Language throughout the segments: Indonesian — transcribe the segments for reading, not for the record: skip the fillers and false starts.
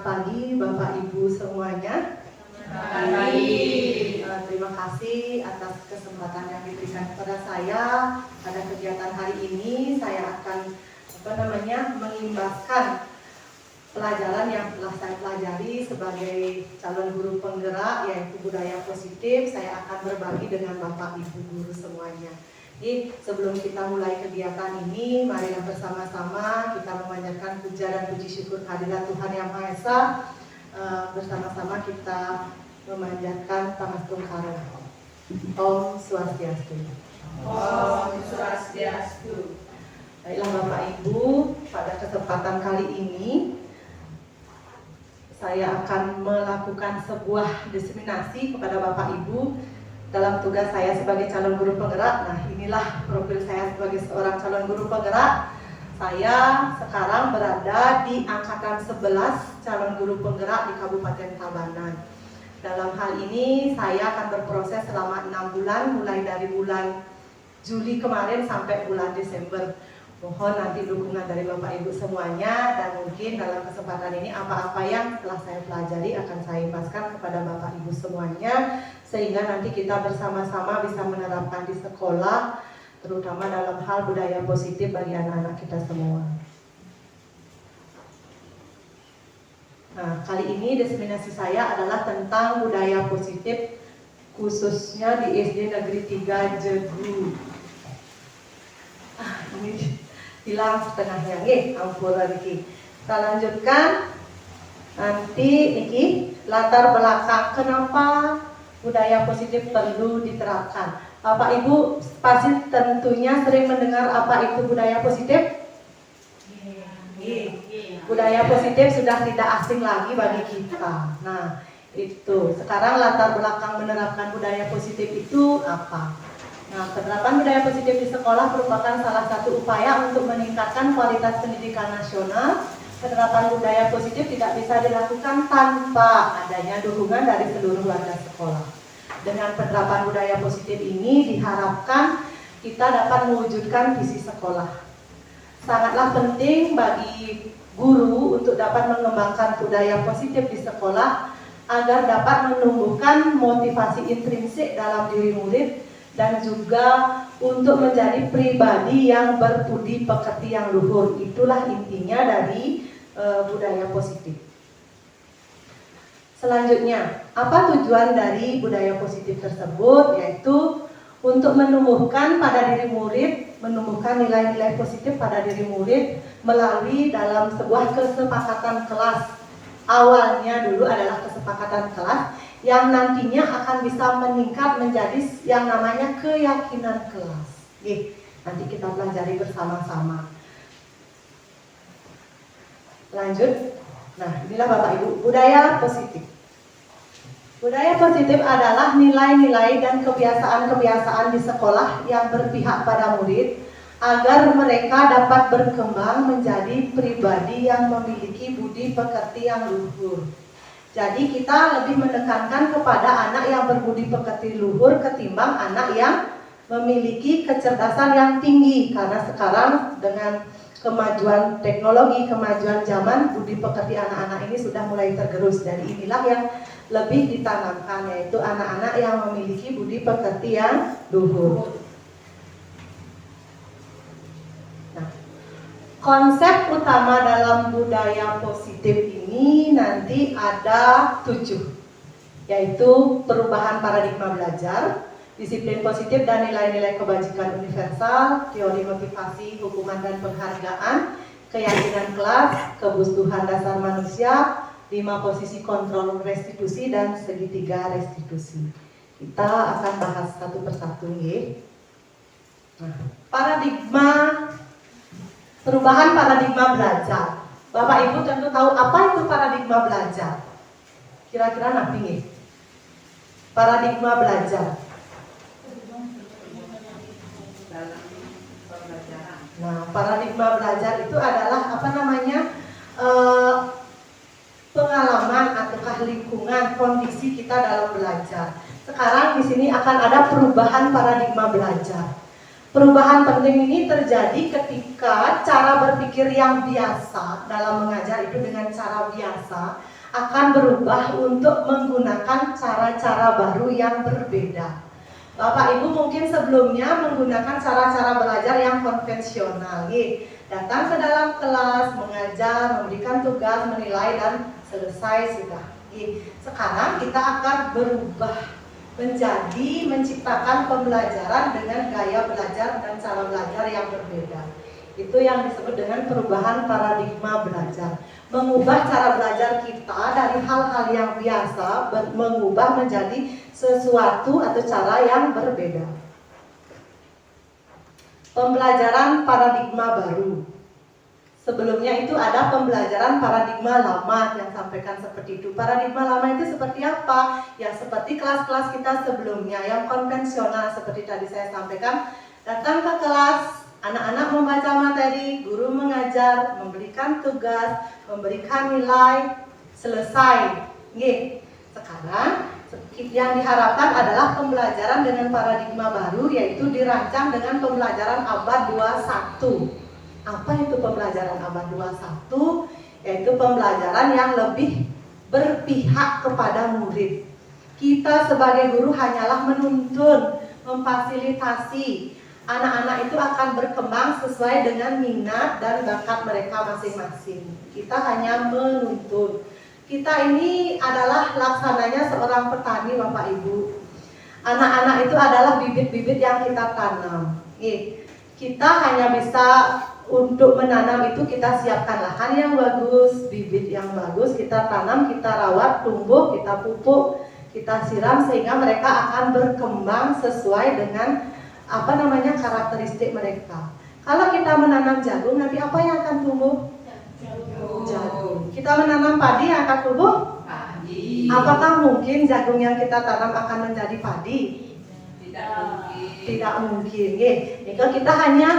Selamat pagi Bapak Ibu semuanya. Selamat pagi. Terima kasih atas kesempatan yang diberikan kepada saya pada kegiatan hari ini. Saya akan mengimbaskan pelajaran yang telah saya pelajari sebagai calon guru penggerak, yaitu budaya positif. Saya akan berbagi dengan Bapak Ibu guru semuanya. Jadi sebelum kita mulai kegiatan ini, marilah bersama-sama kita memanjatkan puja dan puji syukur kehadirat Tuhan Yang Maha Esa. Bersama-sama kita memanjatkan Pangasturkara. Om Swastiastu. Om Swastiastu. Baiklah Bapak Ibu, pada kesempatan kali ini saya akan melakukan sebuah diseminasi kepada Bapak Ibu dalam tugas saya sebagai calon guru penggerak. Nah, inilah profil saya sebagai seorang calon guru penggerak. Saya sekarang berada di angkatan 11 calon guru penggerak di Kabupaten Tabanan. Dalam hal ini saya akan berproses selama 6 bulan, mulai dari bulan Juli kemarin sampai bulan Desember. Mohon nanti dukungan dari Bapak Ibu semuanya, dan mungkin dalam kesempatan ini apa-apa yang telah saya pelajari akan saya imbaskan kepada Bapak Ibu semuanya, sehingga nanti kita bersama-sama bisa menerapkan di sekolah, terutama dalam hal budaya positif bagi anak-anak kita semua. Nah, kali ini diseminasi saya adalah tentang budaya positif, khususnya di SD Negeri 3 Jegu. Ini hilang setengahnya, ampun lagi. Kita lanjutkan. Nanti ini latar belakang kenapa budaya positif perlu diterapkan. Bapak Ibu pasti tentunya sering mendengar apa itu budaya positif. Budaya positif sudah tidak asing lagi bagi kita. Nah, itu sekarang latar belakang menerapkan budaya positif itu apa? Nah, penerapan budaya positif di sekolah merupakan salah satu upaya untuk meningkatkan kualitas pendidikan nasional. Penerapan budaya positif tidak bisa dilakukan tanpa adanya dukungan dari seluruh warga sekolah. Dengan penerapan budaya positif ini diharapkan kita dapat mewujudkan visi sekolah. Sangatlah penting bagi guru untuk dapat mengembangkan budaya positif di sekolah agar dapat menumbuhkan motivasi intrinsik dalam diri murid, dan juga untuk menjadi pribadi yang berbudi pekerti yang luhur. Itulah intinya dari budaya positif. Selanjutnya, apa tujuan dari budaya positif tersebut? Yaitu untuk menumbuhkan pada diri murid, menumbuhkan nilai-nilai positif pada diri murid melalui dalam sebuah kesepakatan kelas. Awalnya dulu adalah kesepakatan kelas yang nantinya akan bisa meningkat menjadi yang namanya keyakinan kelas. Nanti kita pelajari bersama-sama. Lanjut. Nah, inilah Bapak Ibu, budaya positif. Budaya positif adalah nilai-nilai dan kebiasaan-kebiasaan di sekolah yang berpihak pada murid agar mereka dapat berkembang menjadi pribadi yang memiliki budi pekerti yang luhur. Jadi kita lebih menekankan kepada anak yang berbudi pekerti luhur ketimbang anak yang memiliki kecerdasan yang tinggi. Karena sekarang dengan kemajuan teknologi, kemajuan zaman, budi pekerti anak-anak ini sudah mulai tergerus. Jadi inilah yang lebih ditanamkan, yaitu anak-anak yang memiliki budi pekerti yang luhur. Konsep utama dalam budaya positif ini nanti ada 7, yaitu perubahan paradigma belajar, disiplin positif dan nilai-nilai kebajikan universal, teori motivasi, hukuman dan penghargaan, keyakinan kelas, kebutuhan dasar manusia, 5 posisi kontrol restitusi, dan segitiga restitusi. Kita akan bahas satu persatu ya. Nah, paradigma perubahan paradigma belajar. Bapak Ibu tentu tahu apa itu paradigma belajar. Kira-kira napi paradigma belajar. Nah, paradigma belajar itu adalah pengalaman ataukah lingkungan, kondisi kita dalam belajar. Sekarang di sini akan ada perubahan paradigma belajar. Perubahan penting ini terjadi ketika cara berpikir yang biasa dalam mengajar itu dengan cara biasa akan berubah untuk menggunakan cara-cara baru yang berbeda. Bapak Ibu mungkin sebelumnya menggunakan cara-cara belajar yang konvensional, datang ke dalam kelas, mengajar, memberikan tugas, menilai, dan selesai sudah. Sekarang kita akan berubah menjadi menciptakan pembelajaran dengan gaya belajar dan cara belajar yang berbeda. Itu yang disebut dengan perubahan paradigma belajar. Mengubah cara belajar kita dari hal-hal yang biasa, mengubah menjadi sesuatu atau cara yang berbeda. Pembelajaran paradigma baru. Sebelumnya itu ada pembelajaran paradigma lama yang sampaikan seperti itu. Paradigma lama itu seperti apa? Ya seperti kelas-kelas kita sebelumnya yang konvensional seperti tadi saya sampaikan. Datang ke kelas, anak-anak membaca materi, guru mengajar, memberikan tugas, memberikan nilai, selesai. Sekarang yang diharapkan adalah pembelajaran dengan paradigma baru, yaitu dirancang dengan pembelajaran abad 21. Apa itu pembelajaran abad 21? Yaitu pembelajaran yang lebih berpihak kepada murid. Kita sebagai guru hanyalah menuntun, memfasilitasi. Anak-anak itu akan berkembang sesuai dengan minat dan bakat mereka masing-masing. Kita hanya menuntun. Kita ini adalah laksananya seorang petani, Bapak Ibu. Anak-anak itu adalah bibit-bibit yang kita tanam. Kita hanya bisa untuk menanam itu kita siapkan lahan yang bagus, bibit yang bagus, kita tanam, kita rawat, tumbuh, kita pupuk, kita siram sehingga mereka akan berkembang sesuai dengan karakteristik mereka. Kalau kita menanam jagung, nanti apa yang akan tumbuh? Jagung. Kita menanam padi yang akan tumbuh? Padi. Apakah mungkin jagung yang kita tanam akan menjadi padi? Tidak mungkin. Tidak mungkin. Jika kita hanya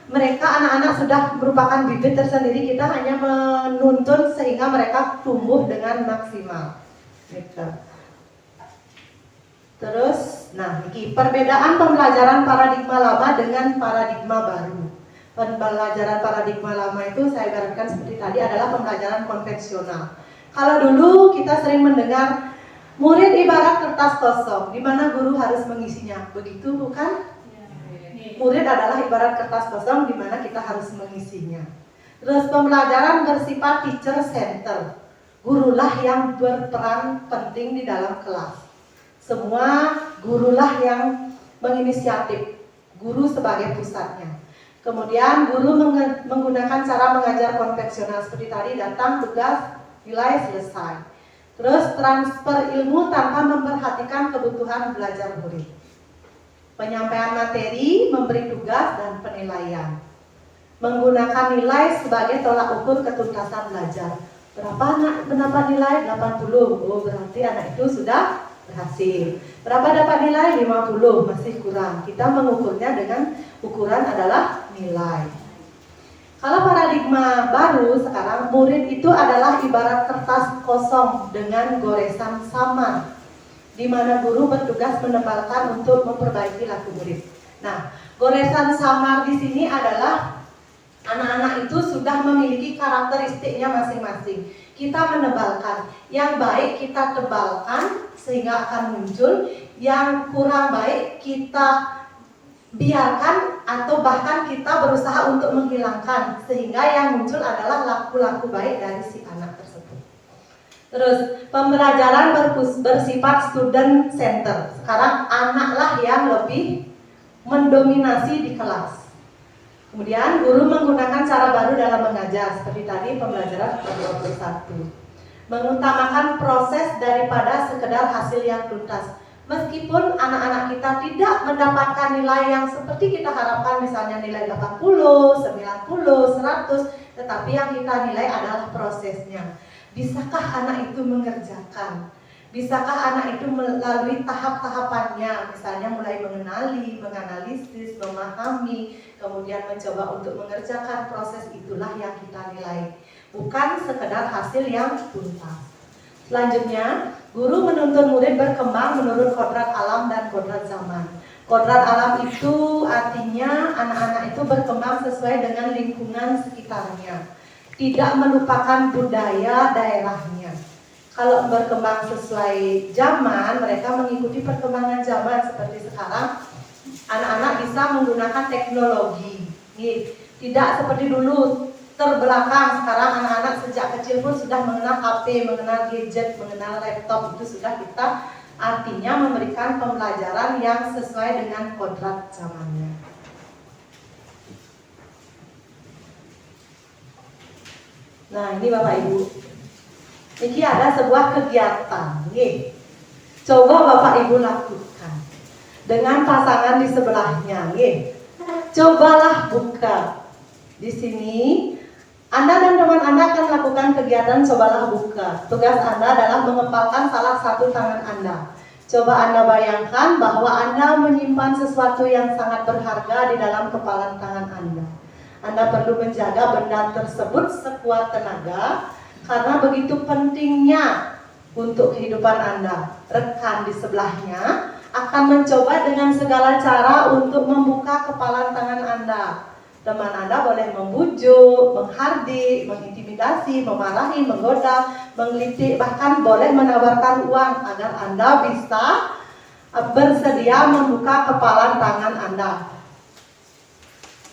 mereka anak-anak sudah merupakan bibit tersendiri, kita hanya menuntun sehingga mereka tumbuh dengan maksimal. Terus, perbedaan pembelajaran paradigma lama dengan paradigma baru. Pembelajaran paradigma lama itu saya ibaratkan seperti tadi adalah pembelajaran konvensional. Kalau dulu kita sering mendengar murid ibarat kertas kosong, di mana guru harus mengisinya. Begitu bukan? Murid adalah ibarat kertas kosong di mana kita harus mengisinya. Terus pembelajaran bersifat teacher center. Gurulah yang berperan penting di dalam kelas. Semua gurulah yang menginisiatif. Guru sebagai pusatnya. Kemudian guru menggunakan cara mengajar konvensional seperti tadi, datang, tugas, nilai, selesai. Terus transfer ilmu tanpa memperhatikan kebutuhan belajar murid. Penyampaian materi, memberi tugas, dan penilaian. Menggunakan nilai sebagai tolak ukur ketuntasan belajar. Berapa anak mendapat nilai? 80. Oh, berarti anak itu sudah berhasil. Berapa dapat nilai? 50. Masih kurang. Kita mengukurnya dengan ukuran adalah nilai. Kalau paradigma baru sekarang, murid itu adalah ibarat kertas kosong dengan goresan samar, di mana guru bertugas menebalkan untuk memperbaiki laku murid. Nah, goresan samar di sini adalah anak-anak itu sudah memiliki karakteristiknya masing-masing. Kita menebalkan, yang baik kita tebalkan sehingga akan muncul, yang kurang baik kita biarkan atau bahkan kita berusaha untuk menghilangkan sehingga yang muncul adalah laku-laku baik dari si anak tersebut. Terus pembelajaran bersifat student center. Sekarang anaklah yang lebih mendominasi di kelas. Kemudian guru menggunakan cara baru dalam mengajar seperti tadi pembelajaran 21. Mengutamakan proses daripada sekedar hasil yang tuntas. Meskipun anak-anak kita tidak mendapatkan nilai yang seperti kita harapkan, misalnya nilai 80, 90, 100, tetapi yang kita nilai adalah prosesnya. Bisakah anak itu mengerjakan? Bisakah anak itu melalui tahap-tahapannya, misalnya mulai mengenali, menganalisis, memahami, kemudian mencoba untuk mengerjakan, proses itulah yang kita nilai. Bukan sekedar hasil yang tuntas. Selanjutnya, guru menuntun murid berkembang menurut kodrat alam dan kodrat zaman. Kodrat alam itu artinya anak-anak itu berkembang sesuai dengan lingkungan sekitarnya, tidak melupakan budaya daerahnya. kalau berkembang sesuai zaman, mereka mengikuti perkembangan zaman seperti sekarang. Anak-anak bisa menggunakan teknologi. Nih, tidak seperti dulu terbelakang. Sekarang anak-anak sejak kecil pun sudah mengenal HP, mengenal gadget, mengenal laptop. Itu sudah kita artinya memberikan pembelajaran yang sesuai dengan kodrat zamannya. Nah, ini Bapak Ibu. Ini ada sebuah kegiatan. Nih, coba Bapak Ibu lakukan dengan pasangan di sebelahnya. Nih, cobalah buka. Di sini, Anda dan teman Anda akan melakukan kegiatan cobalah buka. Tugas Anda adalah mengepalkan salah satu tangan Anda. Coba Anda bayangkan bahwa Anda menyimpan sesuatu yang sangat berharga di dalam kepalan tangan Anda. Anda perlu menjaga benda tersebut sekuat tenaga karena begitu pentingnya untuk kehidupan Anda. Rekan di sebelahnya akan mencoba dengan segala cara untuk membuka kepalan tangan Anda. Teman Anda boleh membujuk, menghardik, mengintimidasi, memarahi, menggoda, menggelitik, bahkan boleh menawarkan uang agar Anda bisa bersedia membuka kepalan tangan Anda.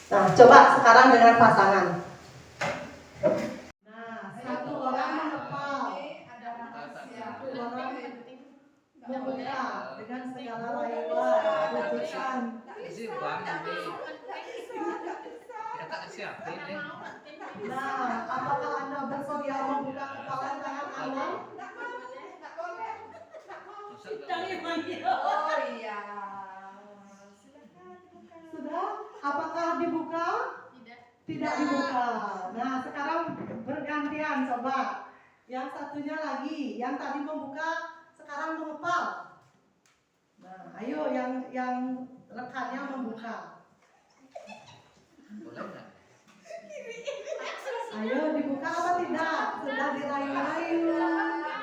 Nah, coba sekarang dengan pasangan. Nah, satu orang mengepal, satu orang membuka dengan segala lewat bujukan. Nah, apakah Anda bersedia membuka kepalan tangan Anda? Oh iya. Sudah? Apakah dibuka? Tidak dibuka. Nah, sekarang bergantian coba. Yang satunya lagi, yang tadi membuka sekarang mengepal. Nah, ayo yang rekannya membuka. Ayo dibuka apa tidak? Sudah dirayu-rayu.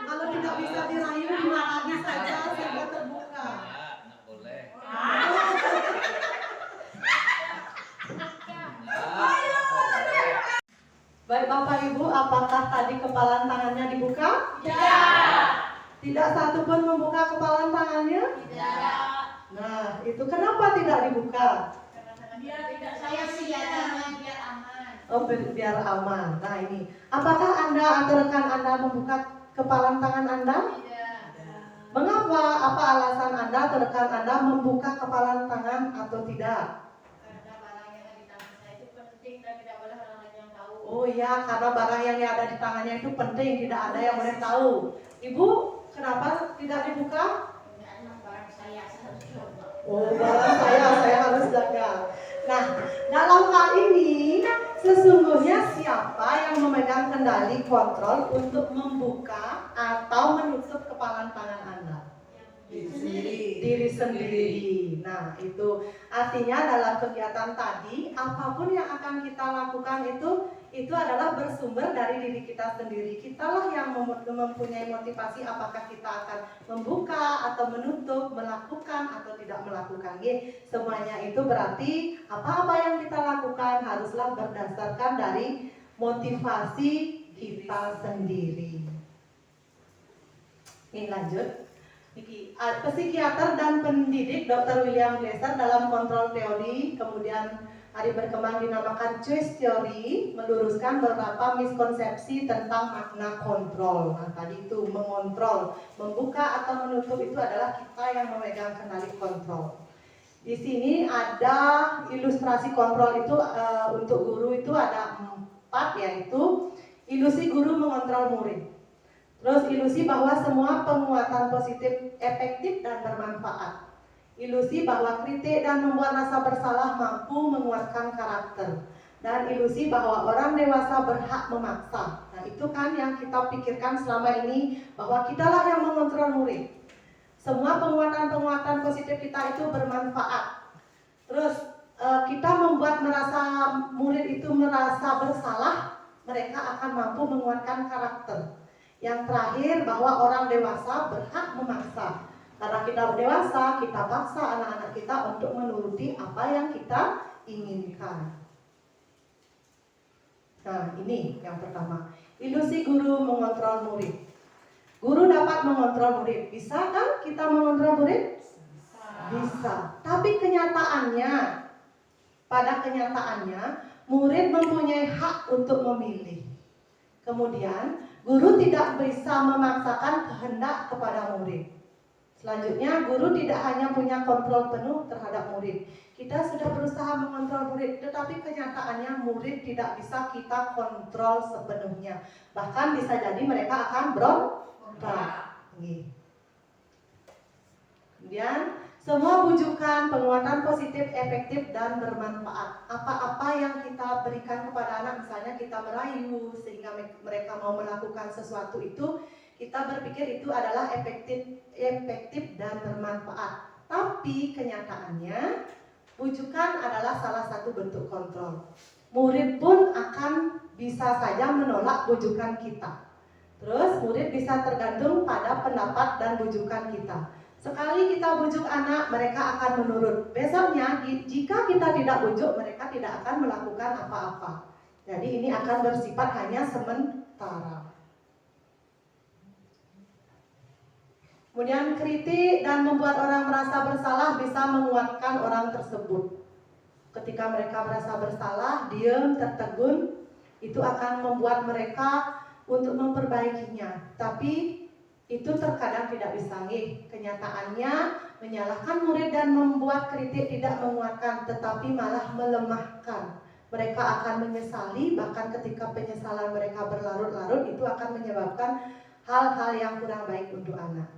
Kalau tidak bisa dirayu, dimarahi saja sehingga terbuka. Baik Bapak Ibu, apakah tadi kepalan tangannya dibuka? Tidak. Tidak satu pun membuka kepalan tangannya? Tidak. Nah, itu kenapa tidak dibuka? Biar tidak saya siapkan biar aman. Oh, biar aman. Nah, ini. Apakah Anda atau rekan Anda membuka kepalan tangan Anda? Tidak. Mengapa? Apa alasan Anda atau rekan Anda membuka kepalan tangan atau tidak? Karena barang yang ada di tangan saya itu penting dan tidak boleh orang lain yang tahu. Oh ya, karena barang yang ada di tangannya itu penting, tidak ada yang boleh tahu. Ibu, kenapa tidak dibuka? Karena barang saya harus coba. Oh, barang saya harus jaga. Nah, dalam hal ini sesungguhnya siapa yang memegang kendali kontrol untuk membuka atau menutup kepalan tangan Anda? Diri sendiri. Nah, itu artinya dalam kegiatan tadi apapun yang akan kita lakukan itu adalah bersumber dari diri kita sendiri. Kitalah yang mempunyai motivasi apakah kita akan membuka atau menutup, melakukan atau tidak melakukan. Semuanya itu berarti apa-apa yang kita lakukan haruslah berdasarkan dari motivasi kita sendiri. Ini lanjut. Psikiater dan pendidik Dr. William Glasser dalam kontrol teori, kemudian hari berkembang dinamakan choice theory, meluruskan beberapa miskonsepsi tentang makna kontrol. Nah, tadi itu mengontrol, membuka atau menutup itu adalah kita yang memegang kendali kontrol. Di sini ada ilustrasi kontrol itu untuk guru itu ada 4, yaitu ilusi guru mengontrol murid. Terus ilusi bahwa semua penguatan positif efektif dan bermanfaat. Ilusi bahwa kritik dan membuat rasa bersalah mampu menguatkan karakter. Dan ilusi bahwa orang dewasa berhak memaksa. Nah, itu kan yang kita pikirkan selama ini, bahwa kitalah yang mengontrol murid. Semua penguatan-penguatan positif kita itu bermanfaat. Terus kita membuat murid itu merasa bersalah, mereka akan mampu menguatkan karakter. Yang terakhir, bahwa orang dewasa berhak memaksa. Karena kita dewasa, kita paksa anak-anak kita untuk menuruti apa yang kita inginkan. Nah, ini yang pertama. Ilusi guru mengontrol murid. Guru dapat mengontrol murid. Bisa kan kita mengontrol murid? Bisa. Tapi pada kenyataannya, murid mempunyai hak untuk memilih. Kemudian, guru tidak bisa memaksakan kehendak kepada murid. Selanjutnya, guru tidak hanya punya kontrol penuh terhadap murid. Kita sudah berusaha mengontrol murid, tetapi kenyataannya murid tidak bisa kita kontrol sepenuhnya. Bahkan bisa jadi mereka akan berontak. Kemudian, semua bujukan, penguatan positif, efektif, dan bermanfaat. Apa-apa yang kita berikan kepada anak, misalnya kita merayu sehingga mereka mau melakukan sesuatu itu, kita berpikir itu adalah efektif dan bermanfaat. Tapi kenyataannya, bujukan adalah salah satu bentuk kontrol. Murid pun akan bisa saja menolak bujukan kita. Terus murid bisa tergantung pada pendapat dan bujukan kita. Sekali kita bujuk anak, mereka akan menurut. Besoknya, jika kita tidak bujuk, mereka tidak akan melakukan apa-apa. Jadi ini akan bersifat hanya sementara. Kemudian kritik dan membuat orang merasa bersalah bisa menguatkan orang tersebut. Ketika mereka merasa bersalah, diam, tertegun, itu akan membuat mereka untuk memperbaikinya. Tapi itu terkadang tidak bisa. Kenyataannya menyalahkan murid dan membuat kritik tidak menguatkan, tetapi malah melemahkan. Mereka akan menyesali, bahkan ketika penyesalan mereka berlarut-larut, itu akan menyebabkan hal-hal yang kurang baik untuk anak.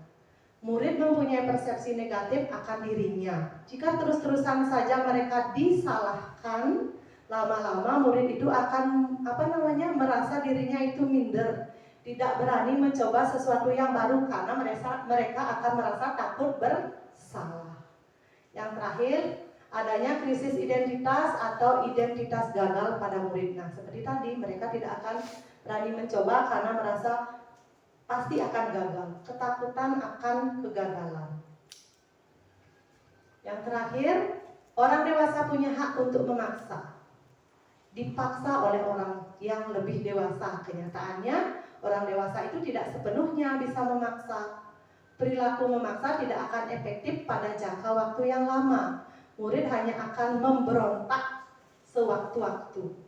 Murid mempunyai persepsi negatif akan dirinya. Jika terus-terusan saja mereka disalahkan, lama-lama murid itu akan merasa dirinya itu minder, tidak berani mencoba sesuatu yang baru karena mereka akan merasa takut bersalah. Yang terakhir, adanya krisis identitas atau identitas gagal pada murid. Nah, seperti tadi, mereka tidak akan berani mencoba karena merasa pasti akan gagal, ketakutan akan kegagalan. Yang terakhir, orang dewasa punya hak untuk memaksa. Dipaksa oleh orang yang lebih dewasa. Kenyataannya, orang dewasa itu tidak sepenuhnya bisa memaksa. Perilaku memaksa tidak akan efektif pada jangka waktu yang lama. Murid hanya akan memberontak sewaktu-waktu.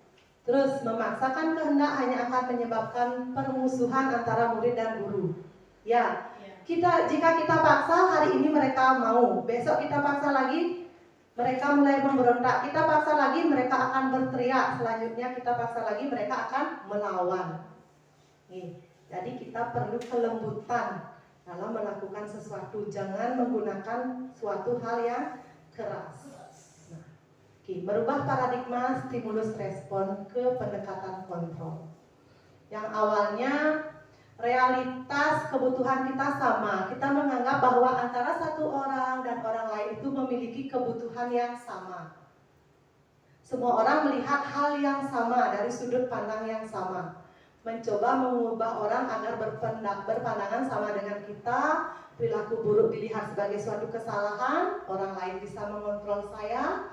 Terus memaksakan kehendak hanya akan menyebabkan permusuhan antara murid dan guru. Ya, jika kita paksa hari ini mereka mau, besok kita paksa lagi mereka mulai memberontak, kita paksa lagi mereka akan berteriak, selanjutnya kita paksa lagi mereka akan melawan. Jadi kita perlu kelembutan dalam melakukan sesuatu, jangan menggunakan suatu hal yang keras. Merubah paradigma stimulus respon ke pendekatan kontrol. Yang awalnya realitas kebutuhan kita sama. Kita menganggap bahwa antara satu orang dan orang lain itu memiliki kebutuhan yang sama. Semua orang melihat hal yang sama dari sudut pandang yang sama. Mencoba mengubah orang agar berpandangan sama dengan kita. Perilaku buruk dilihat sebagai suatu kesalahan. Orang lain bisa mengontrol saya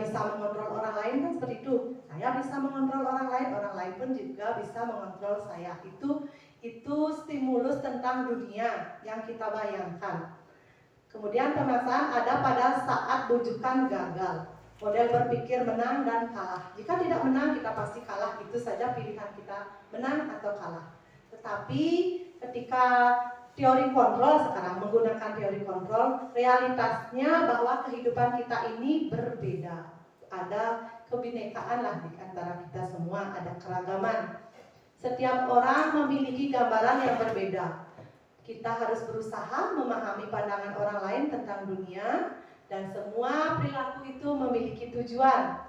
bisa mengontrol orang lain, kan seperti itu. Saya bisa mengontrol orang lain pun juga bisa mengontrol saya. Itu stimulus tentang dunia yang kita bayangkan. Kemudian pemaksaan ada pada saat bujukan gagal. Model berpikir menang dan kalah. Jika tidak menang, kita pasti kalah. Itu saja pilihan kita, menang atau kalah. Tetapi ketika teori kontrol sekarang, menggunakan teori kontrol, realitasnya bahwa kehidupan kita ini berbeda. Ada kebinekaan lah di antara kita semua, ada keragaman. Setiap orang memiliki gambaran yang berbeda. Kita harus berusaha memahami pandangan orang lain tentang dunia, dan semua perilaku itu memiliki tujuan.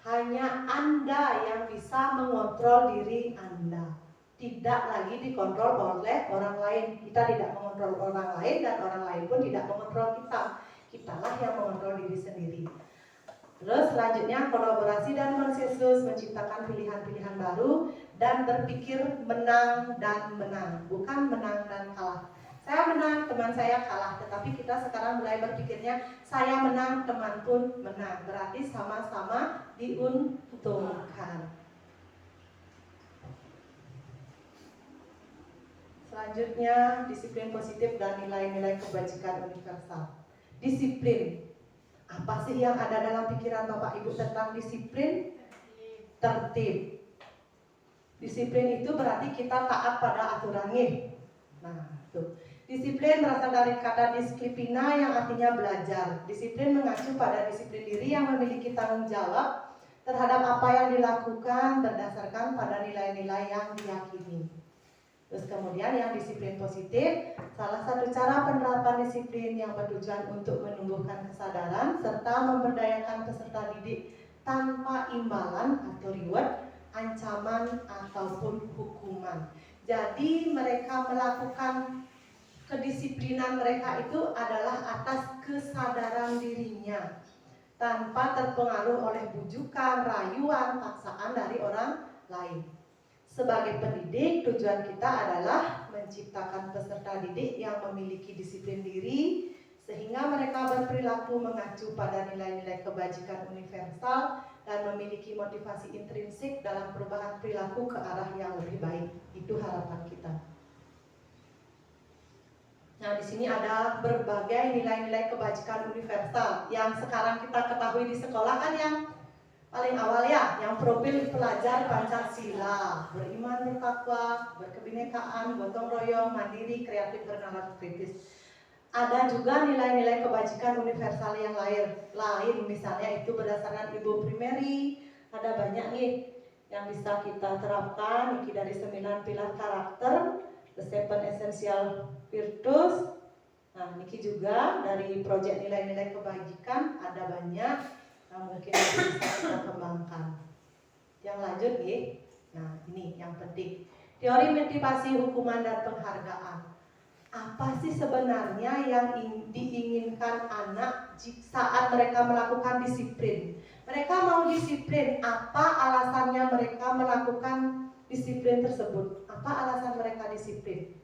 Hanya Anda yang bisa mengontrol diri Anda. Tidak lagi dikontrol oleh orang lain. Kita tidak mengontrol orang lain dan orang lain pun tidak mengontrol kita. Kitalah yang mengontrol diri sendiri. Terus selanjutnya kolaborasi dan konsensus, menciptakan pilihan-pilihan baru dan berpikir menang dan menang, bukan menang dan kalah. Saya menang, teman saya kalah, tetapi kita sekarang mulai berpikirnya saya menang, teman pun menang. Berarti sama-sama diuntungkan. Selanjutnya, disiplin positif dan nilai-nilai kebajikan universal. Disiplin. Apa sih yang ada dalam pikiran Bapak Ibu tentang disiplin? Tertib. Disiplin itu berarti kita taat pada aturannya. Nah, tuh. Disiplin berasal dari kata disiplina yang artinya belajar. Disiplin mengacu pada disiplin diri yang memiliki tanggung jawab terhadap apa yang dilakukan berdasarkan pada nilai-nilai yang diyakini. Terus kemudian yang disiplin positif, salah satu cara penerapan disiplin yang bertujuan untuk menumbuhkan kesadaran serta memberdayakan peserta didik tanpa imbalan atau reward, ancaman ataupun hukuman. Jadi mereka melakukan kedisiplinan mereka itu adalah atas kesadaran dirinya tanpa terpengaruh oleh bujukan, rayuan, paksaan dari orang lain. Sebagai pendidik, tujuan kita adalah menciptakan peserta didik yang memiliki disiplin diri sehingga mereka berperilaku mengacu pada nilai-nilai kebajikan universal dan memiliki motivasi intrinsik dalam perubahan perilaku ke arah yang lebih baik. Itu harapan kita. Nah, di sini ada berbagai nilai-nilai kebajikan universal yang sekarang kita ketahui di sekolah kan yang paling awal ya, yang profil pelajar Pancasila, beriman, bertakwa, berkebinekaan, gotong royong, mandiri, kreatif, bernalar kritis. Ada juga nilai-nilai kebajikan universal yang lain, misalnya itu berdasarkan Ibu Primeri, ada banyak nih yang bisa kita terapkan, ini dari 9 pilar karakter, The 7 Essential Virtues. Nah, Niki juga dari proyek nilai-nilai kebajikan ada banyak yang mungkin bisa kita kembangkan. Yang lanjut nih, nah ini yang penting. Teori motivasi hukuman dan penghargaan. Apa sih sebenarnya yang diinginkan anak saat mereka melakukan disiplin? Mereka mau disiplin, apa alasannya mereka melakukan disiplin tersebut? Apa alasan mereka disiplin?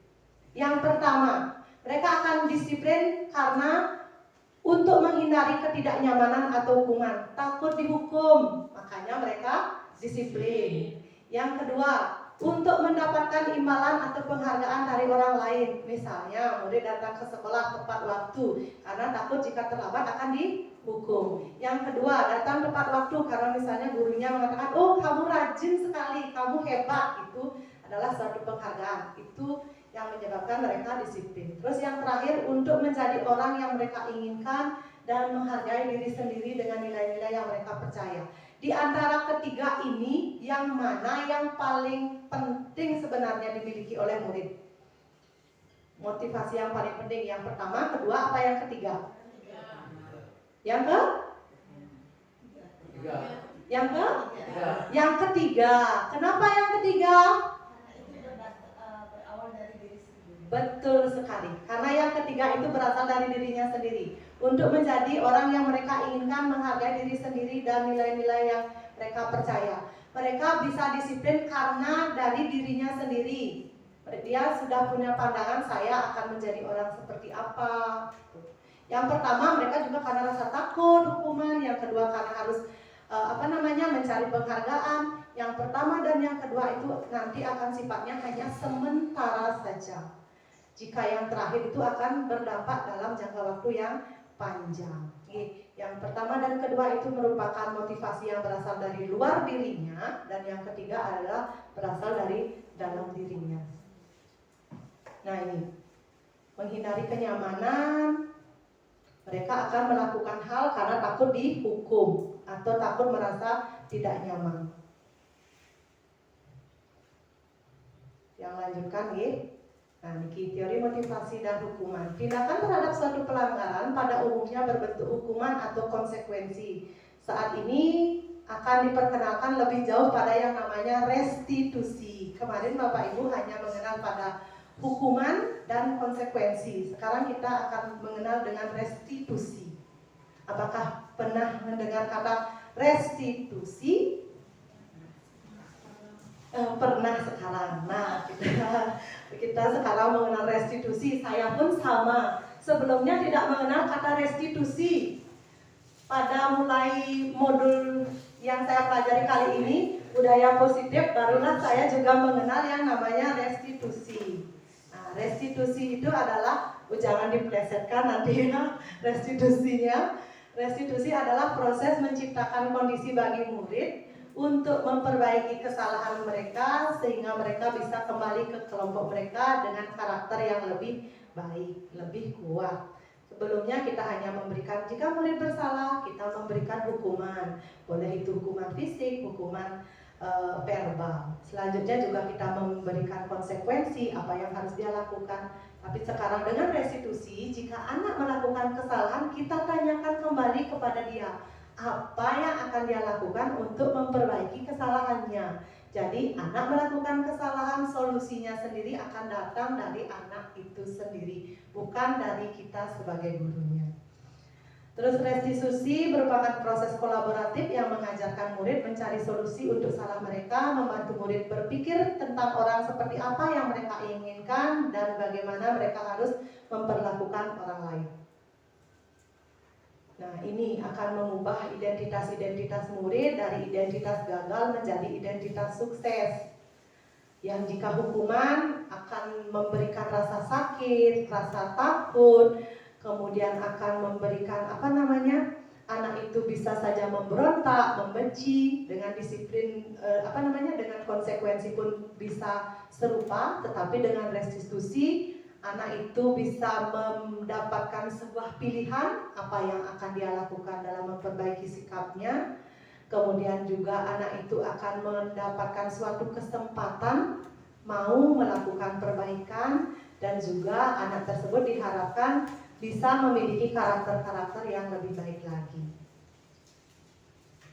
Yang pertama, mereka akan disiplin karena untuk menghindari ketidaknyamanan atau hukuman, takut dihukum, makanya mereka disiplin. Yang kedua, untuk mendapatkan imbalan atau penghargaan dari orang lain. Misalnya, murid datang ke sekolah tepat waktu karena takut jika terlambat akan dihukum. Yang kedua, datang tepat waktu karena misalnya gurunya mengatakan, "Oh, kamu rajin sekali, kamu hebat." Itu adalah suatu penghargaan. Itu yang menyebabkan mereka disiplin. Terus yang terakhir, untuk menjadi orang yang mereka inginkan dan menghargai diri sendiri dengan nilai-nilai yang mereka percaya. Di antara ketiga ini, yang mana yang paling penting sebenarnya dimiliki oleh murid? Motivasi yang paling penting, yang pertama, kedua, apa yang ketiga? Yang ke? Yang ketiga. Kenapa yang ketiga? Betul sekali, karena yang ketiga itu berasal dari dirinya sendiri. Untuk menjadi orang yang mereka inginkan, menghargai diri sendiri dan nilai-nilai yang mereka percaya. Mereka bisa disiplin karena dari dirinya sendiri. Dia sudah punya pandangan, saya akan menjadi orang seperti apa. Yang pertama, mereka juga karena rasa takut hukuman. Yang kedua, karena harus mencari penghargaan. Yang pertama dan yang kedua itu nanti akan sifatnya hanya sementara saja. Jika yang terakhir itu akan berdampak dalam jangka waktu yang panjang. Yang pertama dan kedua itu merupakan motivasi yang berasal dari luar dirinya, dan yang ketiga adalah berasal dari dalam dirinya. Nah ini, menghindari kenyamanan, mereka akan melakukan hal karena takut dihukum atau takut merasa tidak nyaman. Yang lanjutkan nih. Nah, niki teori motivasi dan hukuman. Tindakan terhadap suatu pelanggaran pada umumnya berbentuk hukuman atau konsekuensi. Saat ini akan diperkenalkan lebih jauh pada yang namanya restitusi. Kemarin Bapak Ibu hanya mengenal pada hukuman dan konsekuensi. Sekarang kita akan mengenal dengan restitusi. Apakah pernah mendengar kata restitusi? Pernah sekarang. Nah, kita sekarang mengenal restitusi. Saya pun sama. Sebelumnya tidak mengenal kata restitusi. Pada mulai modul yang saya pelajari kali ini, budaya positif, barulah saya juga mengenal yang namanya restitusi. Nah, restitusi itu adalah, jangan diplesetkan nanti ya restitusinya. Restitusi adalah proses menciptakan kondisi bagi murid untuk memperbaiki kesalahan mereka sehingga mereka bisa kembali ke kelompok mereka dengan karakter yang lebih baik, lebih kuat. Sebelumnya kita hanya memberikan, jika murid bersalah kita memberikan hukuman, boleh itu hukuman fisik, hukuman verbal. Selanjutnya juga kita memberikan konsekuensi apa yang harus dia lakukan. Tapi sekarang dengan restitusi, jika anak melakukan kesalahan, kita tanyakan kembali kepada dia apa yang akan dia lakukan untuk memperbaiki kesalahannya. Jadi anak melakukan kesalahan, solusinya sendiri akan datang dari anak itu sendiri, bukan dari kita sebagai gurunya. Terus restitusi merupakan proses kolaboratif yang mengajarkan murid mencari solusi untuk salah mereka, membantu murid berpikir tentang orang seperti apa yang mereka inginkan dan bagaimana mereka harus memperlakukan orang lain. Nah, ini akan mengubah identitas-identitas murid dari identitas gagal menjadi identitas sukses. Yang jika hukuman akan memberikan rasa sakit, rasa takut, kemudian akan memberikan anak itu bisa saja memberontak, membenci, dengan disiplin dengan konsekuensi pun bisa serupa. Tetapi dengan restitusi anak itu bisa mendapatkan sebuah pilihan apa yang akan dia lakukan dalam memperbaiki sikapnya. Kemudian juga anak itu akan mendapatkan suatu kesempatan mau melakukan perbaikan, dan juga anak tersebut diharapkan bisa memiliki karakter-karakter yang lebih baik lagi.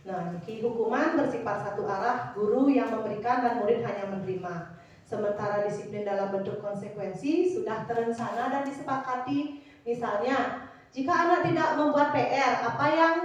Nah, hukuman bersifat satu arah, guru yang memberikan dan murid hanya menerima. Sementara disiplin dalam bentuk konsekuensi sudah terencana dan disepakati. Misalnya, jika anak tidak membuat PR, apa yang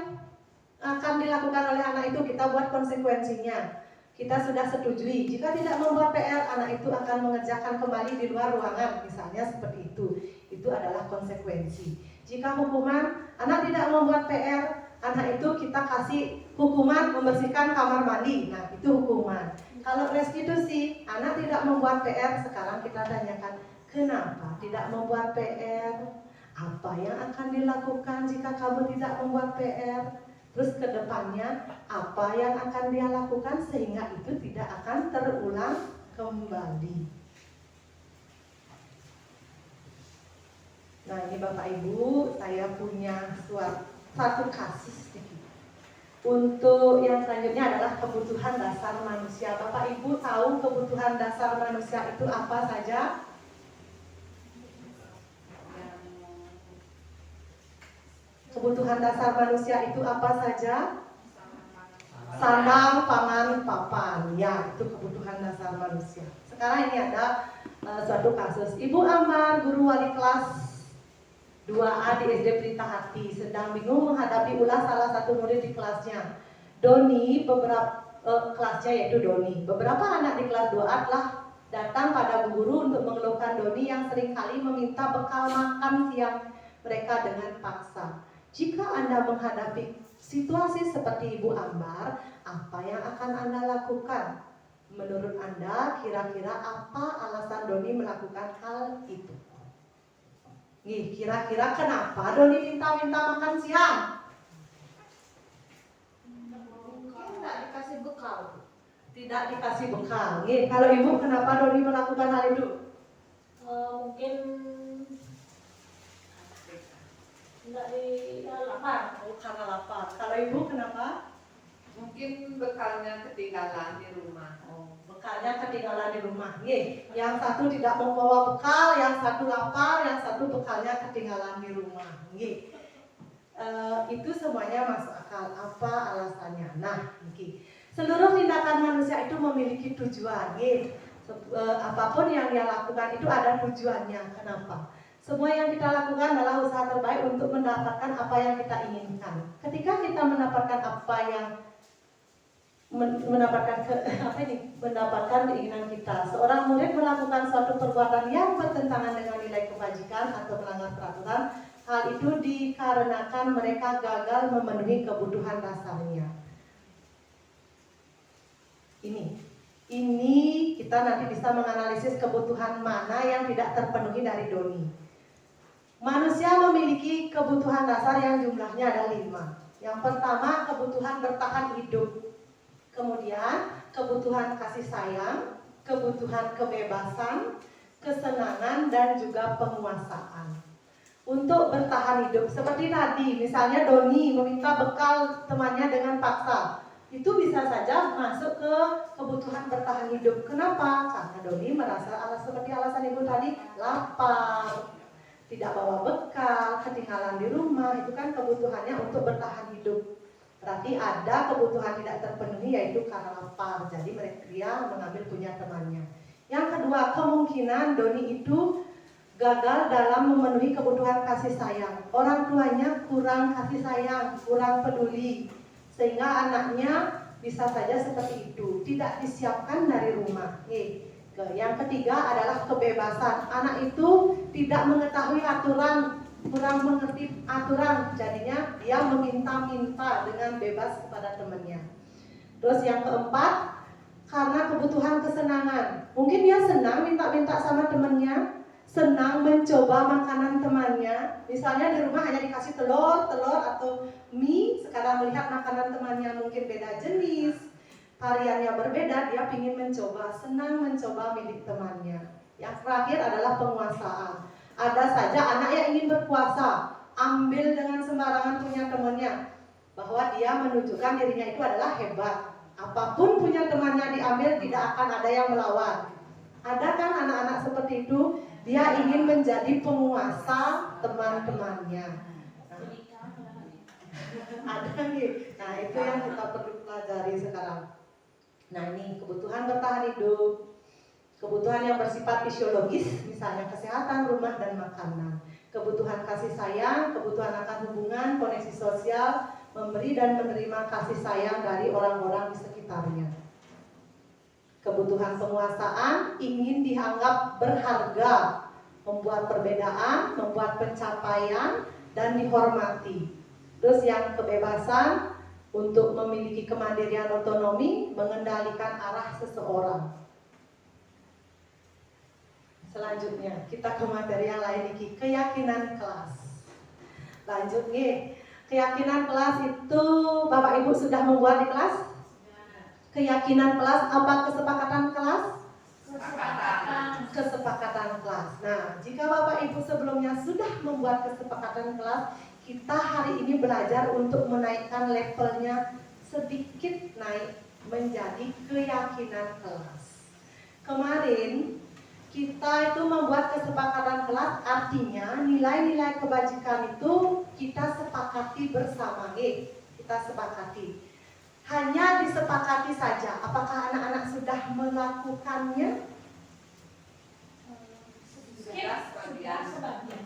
akan dilakukan oleh anak itu kita buat konsekuensinya. Kita sudah setujui, jika tidak membuat PR, anak itu akan mengerjakan kembali di luar ruangan, misalnya seperti itu. Itu adalah konsekuensi. Jika hukuman, anak tidak membuat PR, anak itu kita kasih hukuman membersihkan kamar mandi. Nah, itu hukuman. Kalau restitusi, anak tidak membuat PR, sekarang kita tanyakan, kenapa tidak membuat PR? Apa yang akan dilakukan jika kamu tidak membuat PR? Terus ke depannya, apa yang akan dia lakukan sehingga itu tidak akan terulang kembali. Nah, ini Bapak Ibu, saya punya satu kasus sedikit. Untuk yang selanjutnya adalah kebutuhan dasar manusia. Bapak Ibu tahu kebutuhan dasar manusia itu apa saja? Kebutuhan dasar manusia itu apa saja? Sandang, pangan, papan. Ya, itu kebutuhan dasar manusia. Sekarang ini ada suatu kasus. Ibu Amar, guru wali kelas 2A di SD Pelita Hati, sedang bingung menghadapi ulah salah satu murid di kelasnya. Doni, kelasnya yaitu Doni. Beberapa anak di kelas 2A telah datang pada bu guru untuk mengeluhkan Doni yang seringkali meminta bekal makan siang mereka dengan paksa. Jika Anda menghadapi situasi seperti Ibu Ambar, apa yang akan Anda lakukan? Menurut Anda, kira-kira apa alasan Doni melakukan hal itu? Nih, kira-kira kenapa Doni minta-minta makan siang? Mungkin tidak dikasih bekal. Tidak dikasih bekal. Nih, kalau Ibu, kenapa Doni melakukan hal itu? Mungkin tidak lapar. Oh, karena lapar. Kalau Ibu kenapa? Mungkin bekalnya ketinggalan di rumah. Oh, bekalnya ketinggalan di rumah. Nih, yang satu tidak membawa bekal, yang satu lapar, yang satu bekalnya ketinggalan di rumah. Nih, itu semuanya masuk akal. Apa alasannya? Nah, nih, seluruh tindakan manusia itu memiliki tujuan. Nih, apapun yang dia lakukan itu ada tujuannya. Kenapa? Semua yang kita lakukan adalah usaha terbaik untuk mendapatkan apa yang kita inginkan. Ketika kita mendapatkan apa yang mendapatkan keinginan kita. Seorang murid melakukan suatu perbuatan yang bertentangan dengan nilai kebajikan atau melanggar peraturan. Hal itu dikarenakan mereka gagal memenuhi kebutuhan dasarnya. Ini kita nanti bisa menganalisis kebutuhan mana yang tidak terpenuhi dari Doni. Manusia memiliki kebutuhan dasar yang jumlahnya ada 5. Yang pertama, kebutuhan bertahan hidup. Kemudian, kebutuhan kasih sayang, kebutuhan kebebasan, kesenangan, dan juga penguasaan. Untuk bertahan hidup, seperti tadi, misalnya Doni meminta bekal temannya dengan paksa, itu bisa saja masuk ke kebutuhan bertahan hidup. Kenapa? Karena Doni merasa seperti alasan ibu tadi, lapar, tidak bawa bekal, ketinggalan di rumah, itu kan kebutuhannya untuk bertahan hidup. Berarti ada kebutuhan tidak terpenuhi, yaitu karena lapar. Jadi dia mengambil punya temannya. Yang kedua, kemungkinan Doni itu gagal dalam memenuhi kebutuhan kasih sayang. Orang tuanya kurang kasih sayang, kurang peduli, sehingga anaknya bisa saja seperti itu, tidak disiapkan dari rumah. Yang ketiga adalah kebebasan. Anak itu tidak mengetahui aturan, kurang mengerti aturan, jadinya dia meminta-minta dengan bebas kepada temannya. Terus yang keempat, karena kebutuhan kesenangan. Mungkin dia senang minta-minta sama temannya, senang mencoba makanan temannya. Misalnya di rumah hanya dikasih telur atau mie, sekarang melihat makanan temannya mungkin beda jenis, variannya berbeda, dia ingin mencoba, senang mencoba milik temannya. Yang terakhir adalah penguasaan. Ada saja anak yang ingin berkuasa, ambil dengan sembarangan punya temannya, bahwa dia menunjukkan dirinya itu adalah hebat. Apapun punya temannya diambil, tidak akan ada yang melawan. Ada kan anak-anak seperti itu, dia ingin menjadi penguasa teman-temannya. Ada nih, nah itu yang kita perlu pelajari sekarang. Nah ini kebutuhan bertahan hidup, kebutuhan yang bersifat fisiologis, misalnya kesehatan, rumah, dan makanan. Kebutuhan kasih sayang, kebutuhan akan hubungan, koneksi sosial, memberi dan menerima kasih sayang dari orang-orang di sekitarnya. Kebutuhan penguasaan, ingin dianggap berharga, membuat perbedaan, membuat pencapaian, dan dihormati. Terus yang kebebasan, untuk memiliki kemandirian otonomi, mengendalikan arah seseorang. Selanjutnya, kita ke materi yang lain ini, keyakinan kelas. Lanjut nih, keyakinan kelas itu Bapak Ibu sudah membuat di kelas? Keyakinan kelas apa kesepakatan kelas? Kesepakatan kelas. Nah, jika Bapak Ibu sebelumnya sudah membuat kesepakatan kelas, kita hari ini belajar untuk menaikkan levelnya sedikit naik menjadi keyakinan kelas. Kemarin kita itu membuat kesepakatan kelas, artinya nilai-nilai kebajikan itu kita sepakati bersama. Kita sepakati. Hanya disepakati saja. Apakah anak-anak sudah melakukannya?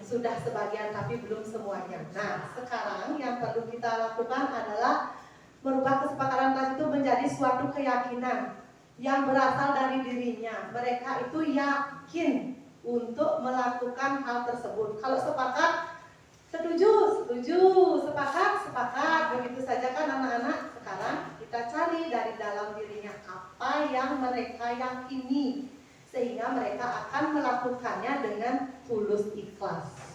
Sudah sebagian, tapi belum semuanya. Nah, sekarang yang perlu kita lakukan adalah merubah kesepakatan kelas itu menjadi suatu keyakinan yang berasal dari dirinya. Mereka itu yakin untuk melakukan hal tersebut. Kalau sepakat, setuju, sepakat, begitu saja kan anak-anak. Sekarang kita cari dari dalam dirinya apa yang mereka yakini, sehingga mereka akan melakukannya dengan tulus ikhlas.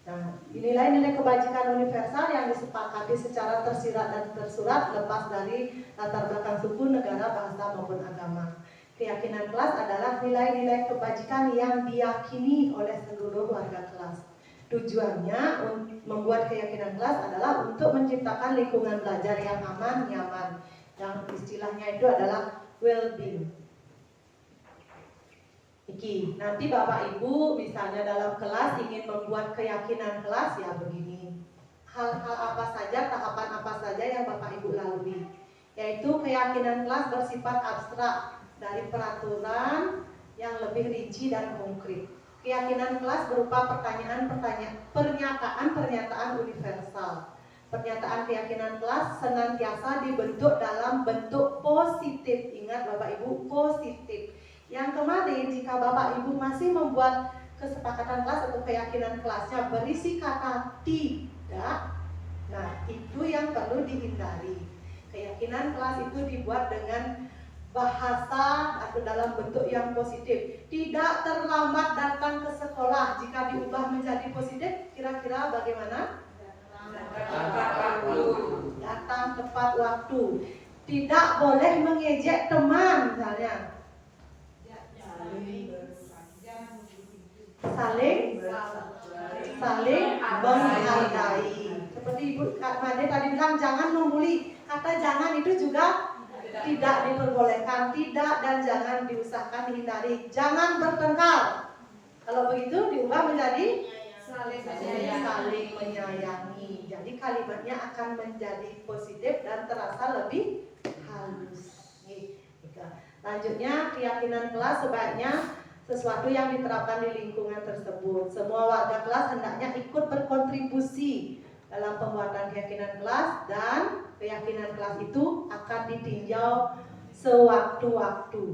Nah, nilai-nilai kebajikan universal yang disepakati secara tersirat dan tersurat, lepas dari latar belakang suku, negara, bahasa maupun agama. Keyakinan kelas adalah nilai-nilai kebajikan yang diyakini oleh seluruh warga kelas. Tujuannya membuat keyakinan kelas adalah untuk menciptakan lingkungan belajar yang aman, nyaman. Yang istilahnya itu adalah well-being. Nanti Bapak Ibu misalnya dalam kelas ingin membuat keyakinan kelas, ya begini. Hal-hal apa saja, tahapan apa saja yang Bapak Ibu lalui. Yaitu keyakinan kelas bersifat abstrak, dari peraturan yang lebih rinci dan konkret. Keyakinan kelas berupa pernyataan universal. Pernyataan keyakinan kelas senantiasa dibentuk dalam bentuk positif. Ingat Bapak Ibu, positif. Yang kemarin jika Bapak Ibu masih membuat kesepakatan kelas atau keyakinan kelasnya berisi kata tidak, nah itu yang perlu dihindari. Keyakinan kelas itu dibuat dengan bahasa atau dalam bentuk yang positif. Tidak terlambat datang ke sekolah. Jika diubah menjadi positif, kira-kira bagaimana? Datang tepat waktu. Tidak boleh mengejek teman misalnya. Saling menghargai. Seperti Ibu Kak Made tadi bilang jangan membuli. Kata jangan itu juga tidak diperbolehkan, tidak dan jangan diusahakan dihindari. Jangan bertengkar. Kalau begitu diubah menjadi saling menyayangi. Jadi kalimatnya akan menjadi positif dan terasa lebih halus. Lanjutnya, keyakinan kelas sebaiknya sesuatu yang diterapkan di lingkungan tersebut. Semua warga kelas hendaknya ikut berkontribusi dalam pembuatan keyakinan kelas, dan keyakinan kelas itu akan ditinjau sewaktu-waktu.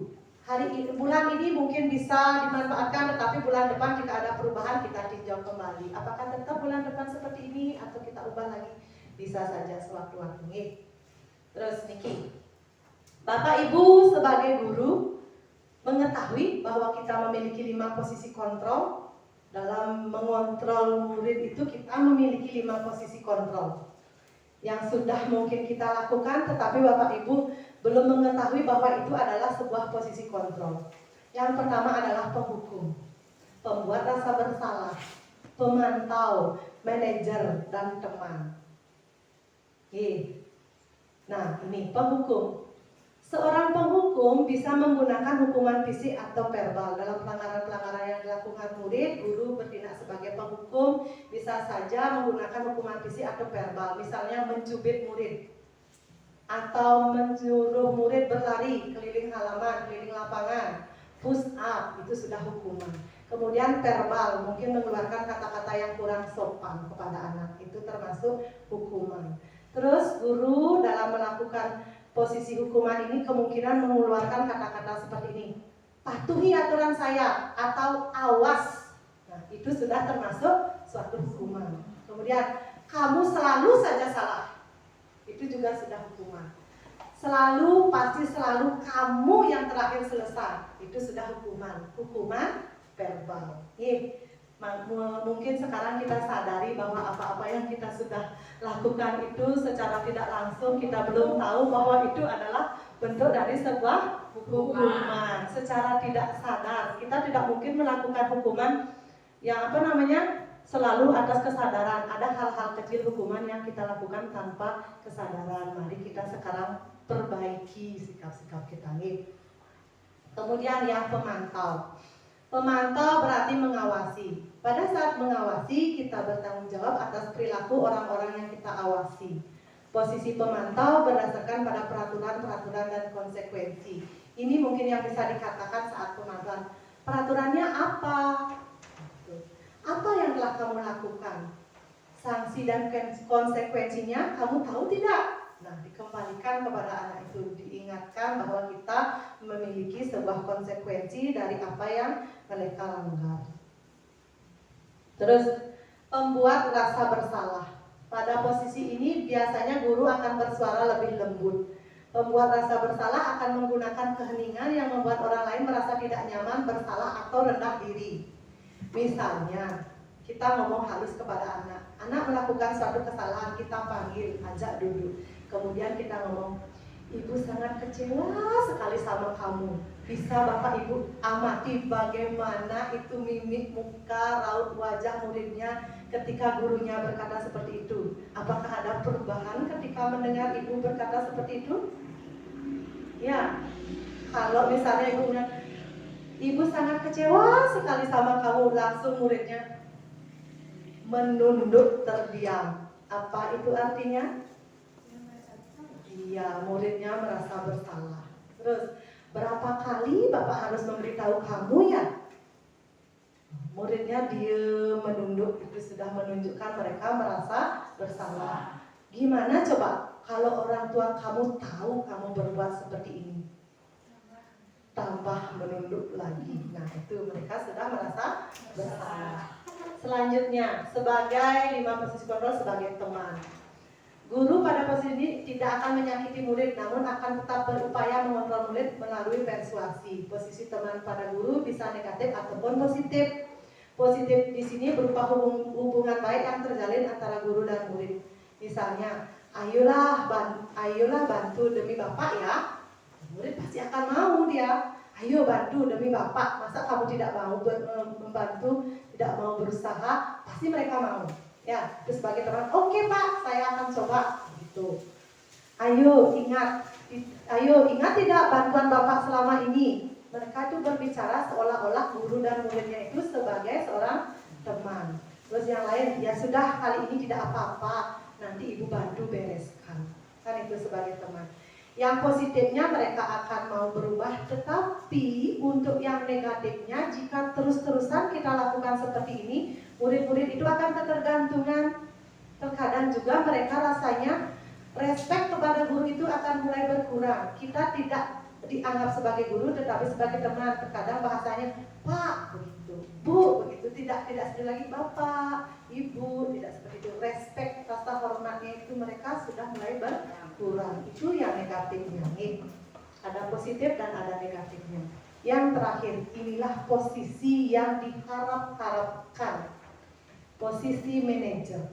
Bulan ini mungkin bisa dimanfaatkan, tetapi bulan depan jika ada perubahan kita tinjau kembali. Apakah tetap bulan depan seperti ini atau kita ubah lagi? Bisa saja sewaktu-waktu. Terus Niki, Bapak Ibu sebagai guru mengetahui bahwa kita memiliki 5 posisi kontrol. Dalam mengontrol murid itu kita memiliki 5 posisi kontrol yang sudah mungkin kita lakukan, tetapi Bapak Ibu belum mengetahui bahwa itu adalah sebuah posisi kontrol. Yang pertama adalah penghukum, pembuat rasa bersalah, pemantau, manajer, dan teman. Nah, ini penghukum. Seorang penghukum bisa menggunakan hukuman fisik atau verbal. Dalam pelanggaran-pelanggaran yang dilakukan murid, guru bertindak sebagai penghukum bisa saja menggunakan hukuman fisik atau verbal. Misalnya mencubit murid, atau menyuruh murid berlari keliling halaman, keliling lapangan, push up, itu sudah hukuman. Kemudian verbal, mungkin mengeluarkan kata-kata yang kurang sopan kepada anak, itu termasuk hukuman. Terus guru dalam melakukan posisi hukuman ini kemungkinan mengeluarkan kata-kata seperti ini: patuhi aturan saya, atau awas. Nah, itu sudah termasuk suatu hukuman. Kemudian kamu selalu saja salah, itu juga sudah hukuman. Selalu, pasti selalu kamu yang terakhir selesai, itu sudah hukuman. Hukuman verbal. Mungkin sekarang kita sadari bahwa apa-apa yang kita sudah lakukan itu secara tidak langsung kita belum tahu bahwa itu adalah bentuk dari sebuah hukuman. Secara tidak sadar kita tidak mungkin melakukan hukuman yang selalu atas kesadaran. Ada hal-hal kecil hukuman yang kita lakukan tanpa kesadaran. Mari kita sekarang perbaiki sikap-sikap kita nih. Kemudian yang pemantau. Pemantau berarti mengawasi. Pada saat mengawasi, kita bertanggung jawab atas perilaku orang-orang yang kita awasi. Posisi pemantau berdasarkan pada peraturan-peraturan dan konsekuensi. Ini mungkin yang bisa dikatakan saat pemantauan. Peraturannya apa? Apa yang telah kamu lakukan? Sanksi dan konsekuensinya kamu tahu tidak? Nah, dikembalikan kepada anak itu, diingatkan bahwa kita memiliki sebuah konsekuensi dari apa yang mereka langgar. Terus, pembuat rasa bersalah. Pada posisi ini biasanya guru akan bersuara lebih lembut. Pembuat rasa bersalah akan menggunakan keheningan yang membuat orang lain merasa tidak nyaman, bersalah, atau rendah diri. Misalnya, kita ngomong halus kepada anak. Anak melakukan suatu kesalahan, kita panggil, ajak duduk. Kemudian kita ngomong, Ibu sangat kecewa sekali sama kamu. Bisa Bapak Ibu amati bagaimana itu mimik muka, raut wajah muridnya ketika gurunya berkata seperti itu. Apakah ada perubahan ketika mendengar Ibu berkata seperti itu? Ya, kalau misalnya Ibu bilang, Ibu sangat kecewa sekali sama kamu, langsung muridnya menunduk terdiam. Apa itu artinya? Iya, muridnya merasa bersalah. Terus, berapa kali Bapak harus memberitahu kamu ya? Muridnya diam, menunduk, itu sudah menunjukkan mereka merasa bersalah. Gimana coba kalau orang tua kamu tahu kamu berbuat seperti ini? Tambah menunduk lagi. Nah, itu mereka sudah merasa bersalah. Selanjutnya, sebagai 5 posisi kontrol sebagai teman. Guru pada posisi ini tidak akan menyakiti murid, namun akan tetap berupaya mengontrol murid melalui persuasi. Posisi teman pada guru bisa negatif ataupun positif. Positif di sini berupa hubungan baik yang terjalin antara guru dan murid. Misalnya, ayolah bantu demi Bapak ya. Murid pasti akan mau dia. Ayo bantu demi Bapak. Masa kamu tidak mau membantu, tidak mau berusaha? Pasti mereka mau. Ya, itu sebagai teman. Oke Pak, saya akan coba. Gitu. Ayo ingat tidak bantuan Bapak selama ini. Mereka itu berbicara seolah-olah guru dan muridnya itu sebagai seorang teman. Terus yang lain, ya sudah kali ini tidak apa-apa, nanti ibu bantu bereskan. Kan itu sebagai teman. Yang positifnya mereka akan mau berubah, tetapi untuk yang negatifnya jika terus-terusan kita lakukan seperti ini, murid-murid itu akan ketergantungan. Terkadang juga mereka rasanya respect kepada guru itu akan mulai berkurang. Kita tidak dianggap sebagai guru tetapi sebagai teman. Terkadang bahasanya Pak begitu, Bu begitu, tidak seperti lagi Bapak, Ibu, tidak seperti itu. Respect, rasa hormatnya itu mereka sudah mulai berkurang. Itu yang negatifnya nih. Ada positif dan ada negatifnya. Yang terakhir, inilah posisi yang diharap-harapkan. Posisi manajer.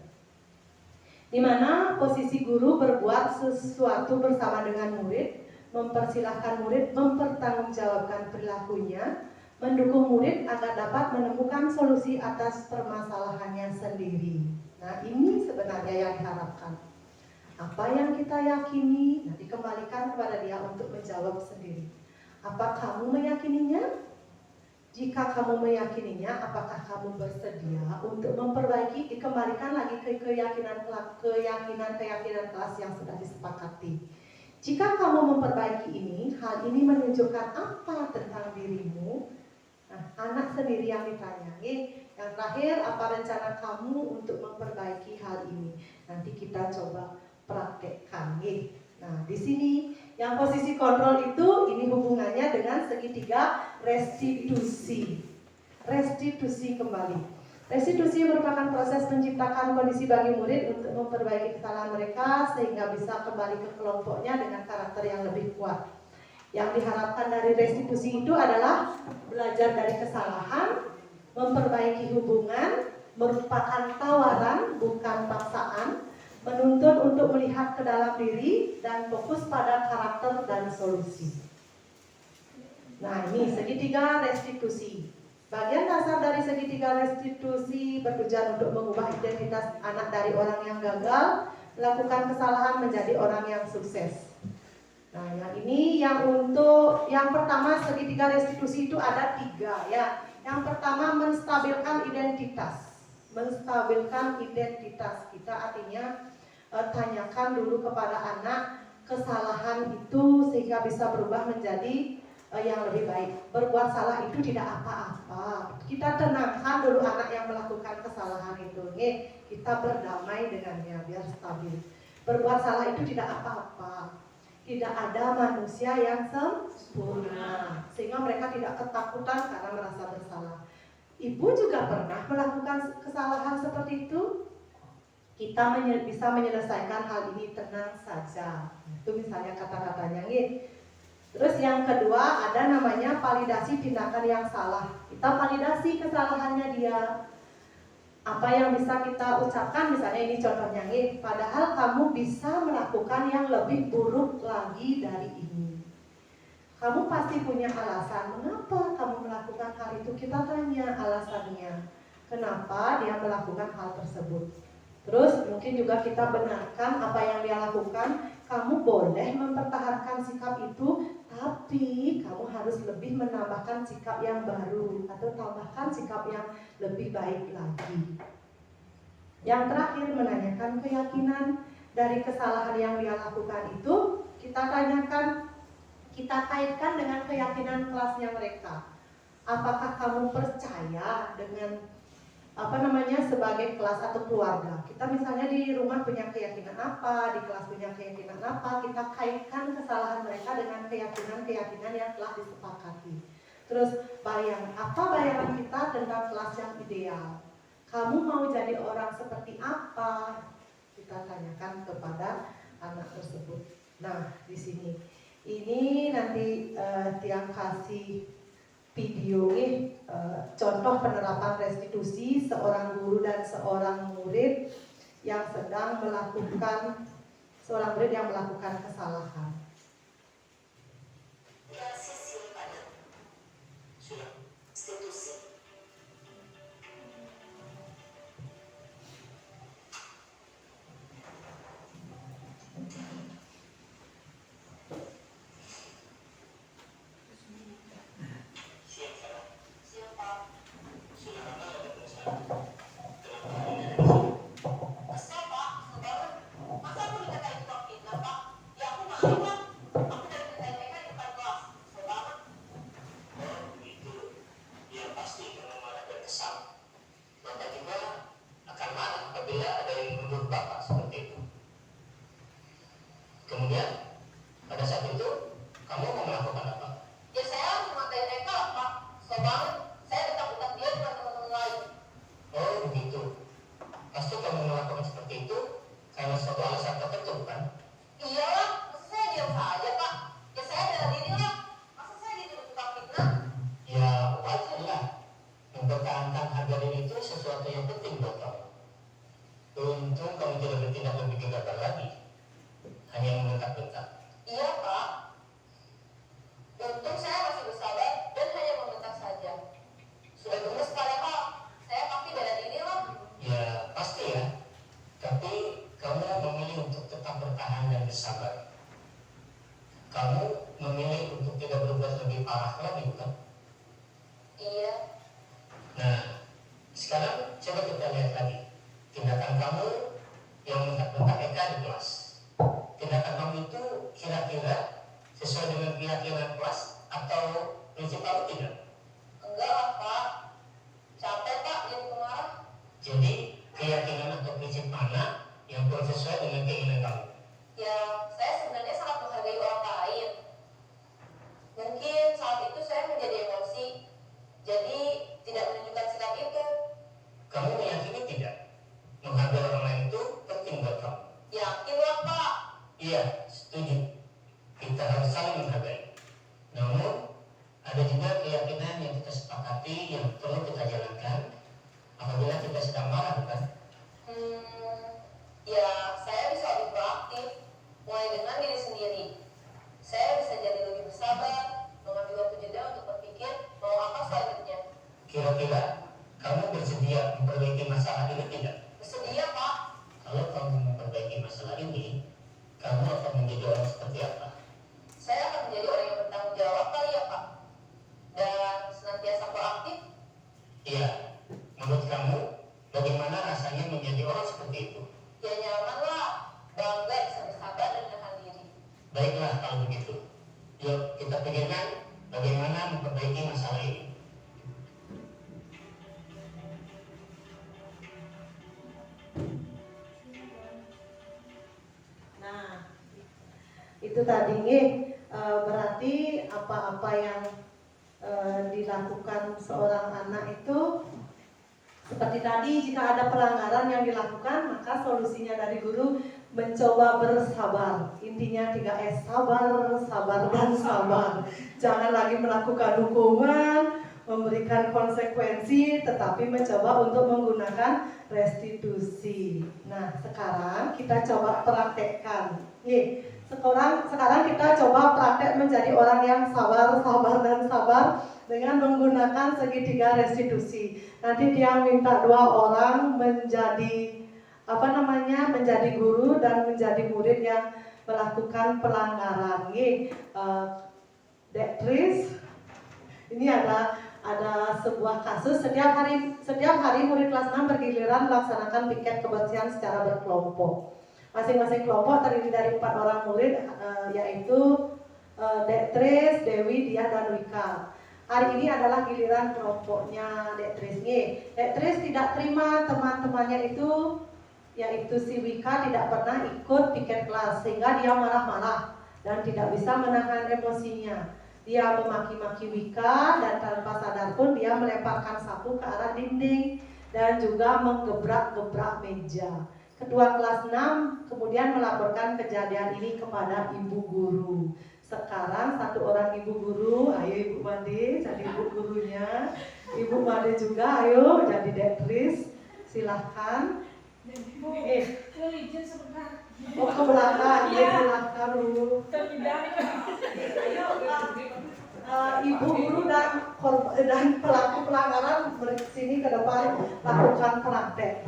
Di mana posisi guru berbuat sesuatu bersama dengan murid, mempersilahkan murid mempertanggungjawabkan perilakunya, mendukung murid agar dapat menemukan solusi atas permasalahannya sendiri. Nah, ini sebenarnya yang diharapkan. Apa yang kita yakini, nah dikembalikan kepada dia untuk menjawab sendiri. Apa kamu meyakininya? Jika kamu meyakininya, apakah kamu bersedia untuk memperbaiki? Dikembalikan lagi ke keyakinan kelas yang sudah disepakati. Jika kamu memperbaiki ini, hal ini menunjukkan apa tentang dirimu? Nah, anak sendiri yang ditanya. Yang terakhir, apa rencana kamu untuk memperbaiki hal ini? Nanti kita coba praktekkan. Nah, di sini yang posisi kontrol itu ini hubungannya dengan segitiga restitusi. Restitusi kembali. Restitusi merupakan proses menciptakan kondisi bagi murid untuk memperbaiki kesalahan mereka sehingga bisa kembali ke kelompoknya dengan karakter yang lebih kuat. Yang diharapkan dari restitusi itu adalah belajar dari kesalahan, memperbaiki hubungan, merupakan tawaran bukan paksaan, menuntun untuk melihat ke dalam diri dan fokus pada karakter dan solusi. Nah, ini segitiga restitusi. Bagian dasar dari segitiga restitusi bertujuan untuk mengubah identitas anak dari orang yang gagal, melakukan kesalahan menjadi orang yang sukses. Nah, yang ini yang pertama segitiga restitusi itu ada 3 ya. Yang pertama menstabilkan identitas. Menstabilkan identitas kita artinya tanyakan dulu kepada anak kesalahan itu sehingga bisa berubah menjadi yang lebih baik. Berbuat salah itu tidak apa-apa. Kita tenangkan dulu anak yang melakukan kesalahan itu. Kita berdamai dengannya biar stabil. Berbuat salah itu tidak apa-apa. Tidak ada manusia yang sempurna, sehingga mereka tidak ketakutan karena merasa bersalah. Ibu juga pernah melakukan kesalahan seperti itu. Kita bisa menyelesaikan hal ini tenang saja. Itu misalnya kata-katanya. Terus yang kedua ada namanya validasi tindakan yang salah. Kita validasi kesalahannya dia. Apa yang bisa kita ucapkan, misalnya ini contohnya, padahal kamu bisa melakukan yang lebih buruk lagi dari ini. Kamu pasti punya alasan, mengapa kamu melakukan hal itu? Kita tanya alasannya, kenapa dia melakukan hal tersebut. Terus mungkin juga kita benarkan apa yang dia lakukan. Kamu boleh mempertahankan sikap itu, tapi kamu harus lebih menambahkan sikap yang baru atau tambahkan sikap yang lebih baik lagi. Yang terakhir menanyakan keyakinan dari kesalahan yang dia lakukan itu. Kita tanyakan, kita kaitkan dengan keyakinan kelasnya mereka. Apakah kamu percaya dengan sebagai kelas atau keluarga? Kita misalnya di rumah punya keyakinan apa, di kelas punya keyakinan apa, kita kaitkan kesalahan mereka dengan keyakinan yang telah disepakati. Terus apa bayangan kita tentang kelas yang ideal? Kamu mau jadi orang seperti apa? kita tanyakan kepada anak tersebut. Nah, di sini ini nanti Tiang kasih video contoh penerapan restitusi seorang guru dan seorang murid yang melakukan kesalahan. Itu tadi berarti apa-apa yang dilakukan seorang anak itu seperti tadi, jika ada pelanggaran yang dilakukan, maka solusinya dari guru mencoba bersabar. Intinya 3S, sabar, sabar, dan sabar. Jangan lagi melakukan hukuman, memberikan konsekuensi, tetapi mencoba untuk menggunakan restitusi. Nah, sekarang kita coba praktekkan. Sekarang kita coba praktek menjadi orang yang sabar, sabar, dan sabar dengan menggunakan segitiga restitusi. Nanti dia minta 2 orang menjadi menjadi guru dan menjadi murid yang melakukan pelanggaran. Dektris, ini ada sebuah kasus setiap hari murid kelas 6 bergiliran melaksanakan piket kebersihan secara berkelompok. Masing-masing kelompok terdiri dari 4 orang murid, yaitu Dektris, Dewi, Dia, dan Wika. Hari ini adalah giliran kelompoknya Dektris. Dektris tidak terima teman-temannya itu, yaitu si Wika, tidak pernah ikut piket kelas, sehingga dia marah-marah dan tidak bisa menahan emosinya. Dia memaki-maki Wika dan tanpa sadar pun dia melemparkan sapu ke arah dinding dan juga menggebrak-gebrak meja. Ketua kelas 6 kemudian melaporkan kejadian ini kepada ibu guru. Sekarang satu orang ibu guru, ayo Ibu Made jadi ibu gurunya. Ibu Made juga ayo jadi dektris. Silahkan. Izin sebentar. Oh ke belakang, ya silahkan dulu. Ibu guru dan pelaku pelanggaran bersini ke depan lakukan praktek.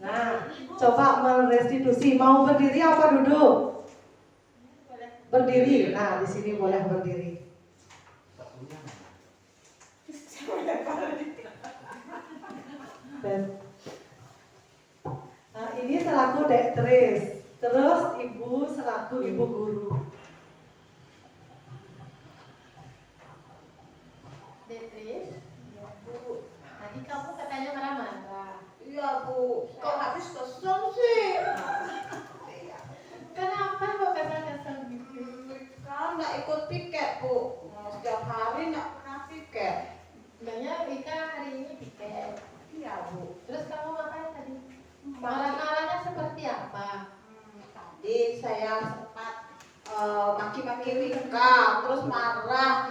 Nah, coba merestitusi. Mau berdiri apa duduk? Berdiri. Nah, di sini boleh berdiri. Nah, ini selaku dektris. Terus ibu selaku ibu guru. Beatrice, ya Bu. Tadi kamu katanya marah-marah. Iya Bu, kok habis kesel sih? Kenapa kok kesel-kesel gitu? Kan nggak ikut piket Bu, setiap hari nggak pernah piket. Sebenarnya Wika hari ini piket. Iya Bu. Terus kamu ngapain tadi? Marah-marahnya seperti apa? Tadi saya sempat maki-maki Rika, terus marah,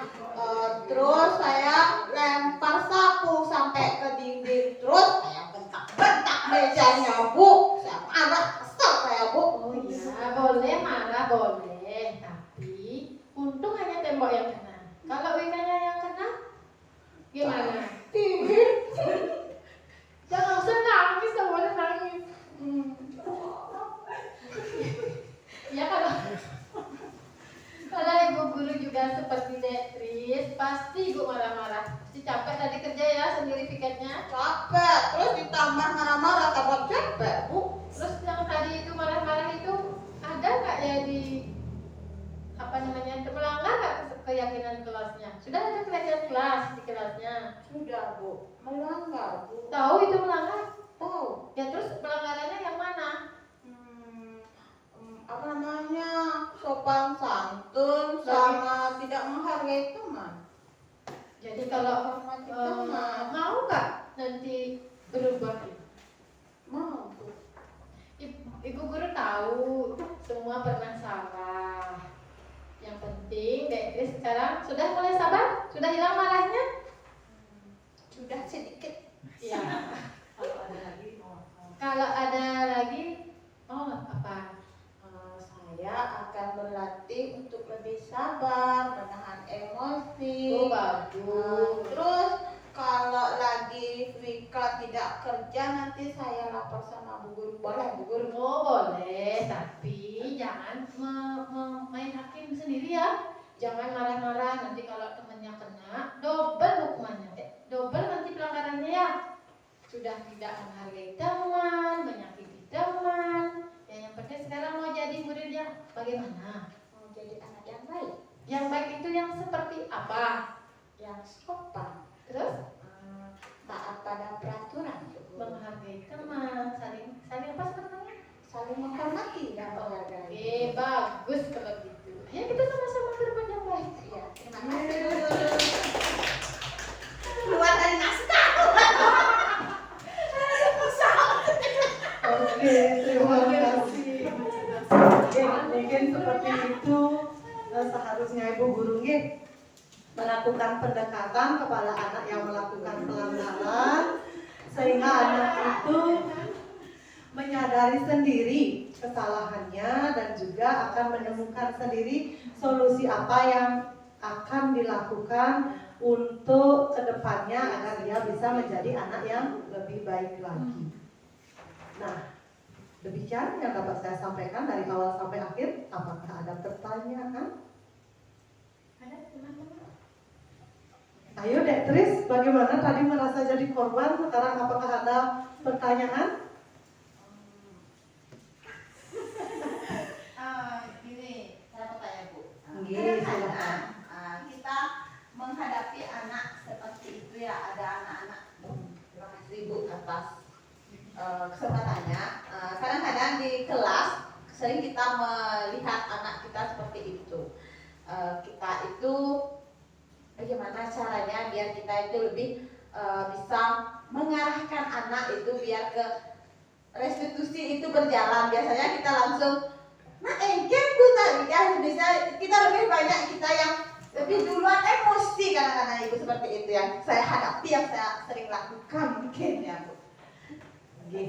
terus saya lempar sapu sampai ke dinding, terus saya bentak-bentak mejanya Bu. Saya marah, kesel saya Bu. Oh iya, boleh marah boleh, tapi untung hanya tembok yang kena. Kalau Wikanya yang kena, gimana? Jangan usah nangis, nggak boleh nangis. Ya kalau ibu guru juga seperti Beatrice, pasti ibu marah-marah. Pasti capek tadi kerja ya sendiri piketnya. Capek, terus ditambah marah-marah, tambah capek Bu. Terus yang tadi itu marah-marah itu ada nggak ya di apa namanya melanggar nggak keyakinan kelasnya? Sudah ada keyakinan kelas di kelasnya? Sudah Bu, melanggar Bu. Tahu itu melanggar? Tahu. Ya terus pelanggarannya yang mana? Apa namanya, sopan santun sama tidak menghargai teman. Jadi kalau Hormati teman. mau nggak nanti berubah? Mau Bu. Ibu guru tahu semua pernah salah. Yang penting Beatrice sekarang sudah mulai sabar, sudah hilang marahnya. Sudah sedikit. Ya. Kalau ada lagi, Oh apa? saya akan berlatih untuk lebih sabar, menahan emosi. Oh bagus. Terus kalau lagi Wika tidak kerja, nanti saya lapor sama Bu Guru. Boleh Bu Guru? Oh boleh, tapi jangan main hakim sendiri ya. Jangan marah-marah, nanti kalau temennya kena, double hukumannya. Double nanti pelanggarannya ya. Sudah tidak menghargai teman, menyakiti teman. Ya, yang penting sekarang mau jadi muridnya bagaimana? Mau jadi anak yang baik, Yang baik itu yang seperti apa? yang sopan, Terus taat pada peraturan, menghargai teman, saling apa sebenarnya? saling menghormati dan menghargai. Oke, bagus kalau gitu. Ya kita sama-sama ke depan yang baik. Ya, terima kasih Bu Guru. Keluar dari naskah. Oke, terima kasih. Oke, mungkin seperti itu seharusnya ibu guru melakukan pendekatan kepada anak yang melakukan pelanggaran sehingga anak itu menyadari sendiri kesalahannya dan juga akan menemukan sendiri solusi apa yang akan dilakukan untuk kedepannya agar dia bisa menjadi anak yang lebih baik lagi. Nah, demikian yang dapat saya sampaikan dari awal sampai akhir. Apakah ada pertanyaan? Ada teman-teman? Ayo Dektris, bagaimana tadi merasa jadi korban? Sekarang apakah ada pertanyaan? Gini, saya mau tanya Bu. Nggih, Kadang-kadang kita menghadapi anak seperti itu ya, ada anak-anak. Terima kasih Bu atas kesempatannya. Kadang-kadang di kelas sering kita melihat anak kita seperti itu. Kita itu bagaimana caranya biar kita itu lebih bisa mengarahkan anak itu biar ke restitusi itu berjalan, biasanya kita langsung nah engken bu tadi ya, bisa kita lebih banyak kita yang lebih duluan emosi kadang-kadang ibu, seperti itu yang saya hadapi, yang saya sering lakukan mungkin ya bu. Oke.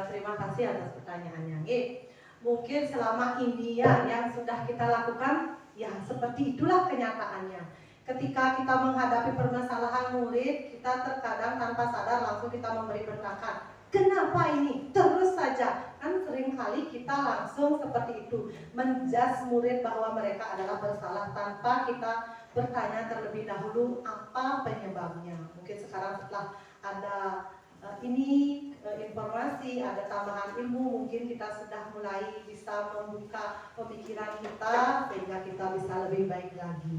Terima kasih atas pertanyaannya. Oke. Mungkin selama ini ya yang sudah kita lakukan, ya seperti itulah kenyataannya. Ketika kita menghadapi permasalahan murid, kita terkadang tanpa sadar langsung kita memberi bentakan. Kenapa ini? Terus saja. Kan seringkali kita langsung seperti itu, menjudge murid bahwa mereka adalah bersalah tanpa kita bertanya terlebih dahulu apa penyebabnya. Mungkin sekarang setelah ada informasi, ada tambahan ilmu, mungkin kita sudah mulai bisa membuka pemikiran kita sehingga kita bisa lebih baik lagi.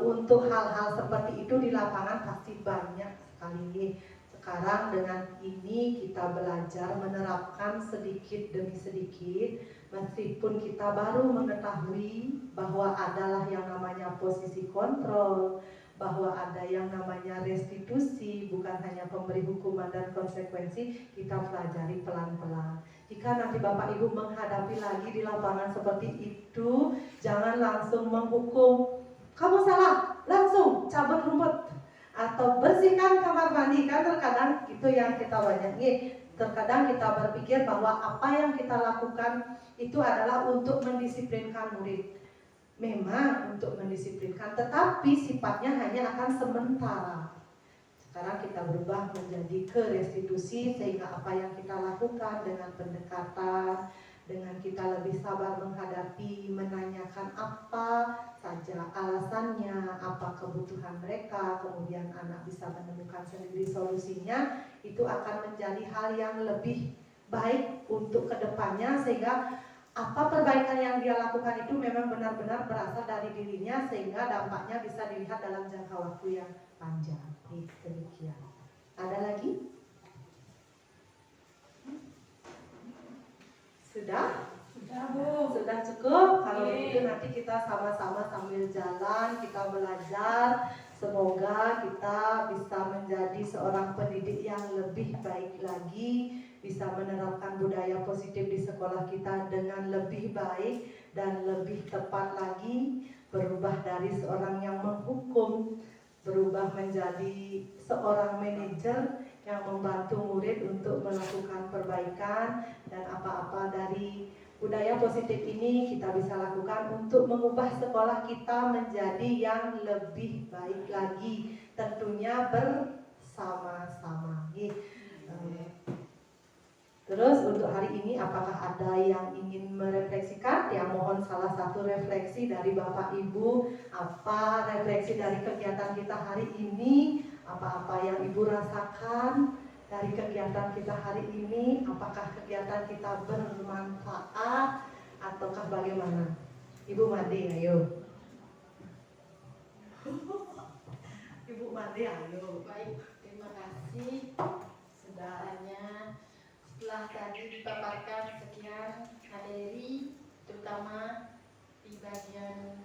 Untuk hal-hal seperti itu di lapangan pasti banyak sekali. Sekarang dengan ini kita belajar menerapkan sedikit demi sedikit, meskipun kita baru mengetahui bahwa adalah yang namanya posisi kontrol, bahwa ada yang namanya restitusi, bukan hanya pemberi hukuman dan konsekuensi, kita pelajari pelan-pelan. Jika nanti Bapak Ibu menghadapi lagi di lapangan seperti itu, jangan langsung menghukum, kamu salah, langsung cabut rumput atau bersihkan kamar mandi. Kan terkadang itu yang kita banyak. Terkadang kita berpikir bahwa apa yang kita lakukan itu adalah untuk mendisiplinkan murid. Memang untuk mendisiplinkan, tetapi sifatnya hanya akan sementara. Sekarang kita berubah menjadi ke restitusi, sehingga apa yang kita lakukan dengan pendekatan, dengan kita lebih sabar menghadapi, menanyakan apa saja alasannya, apa kebutuhan mereka, kemudian anak bisa menemukan sendiri solusinya, itu akan menjadi hal yang lebih baik untuk kedepannya, sehingga apa perbaikan yang dia lakukan itu memang benar-benar berasal dari dirinya, sehingga dampaknya bisa dilihat dalam jangka waktu yang panjang. Demikian. Ada lagi? Sudah? Sudah Bu. Sudah cukup? Kalau Iya. begitu nanti kita sama-sama sambil jalan, kita belajar. Semoga kita bisa menjadi seorang pendidik yang lebih baik lagi, bisa menerapkan budaya positif di sekolah kita dengan lebih baik dan lebih tepat lagi, berubah dari seorang yang menghukum, berubah menjadi seorang manajer yang membantu murid untuk melakukan perbaikan, dan apa-apa dari budaya positif ini kita bisa lakukan untuk mengubah sekolah kita menjadi yang lebih baik lagi, tentunya bersama-sama. Terus untuk hari ini apakah ada yang ingin merefleksikan? Ya, mohon salah satu refleksi dari Bapak Ibu, apa refleksi dari kegiatan kita hari ini, apa-apa yang Ibu rasakan dari kegiatan kita hari ini, apakah kegiatan kita bermanfaat ataukah bagaimana? Ibu Made, ayo. Ibu Made, ayo. Baik, terima kasih. Sudah. Setelah tadi dipaparkan sekian materi, terutama di bagian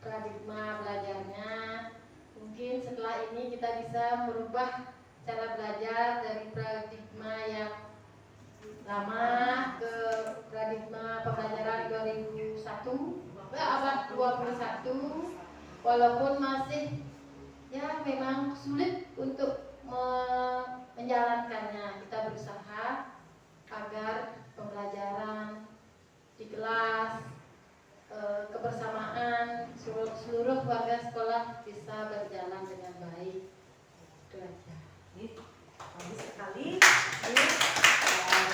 paradigma belajarnya, mungkin setelah ini kita bisa merubah cara belajar dari paradigma yang lama ke paradigma pembelajaran 2001 abad 21, walaupun masih ya memang sulit untuk menjalankannya. Kita berusaha agar pembelajaran di kelas, kebersamaan seluruh warga sekolah bisa berjalan dengan baik. Itu aja. Bagus sekali.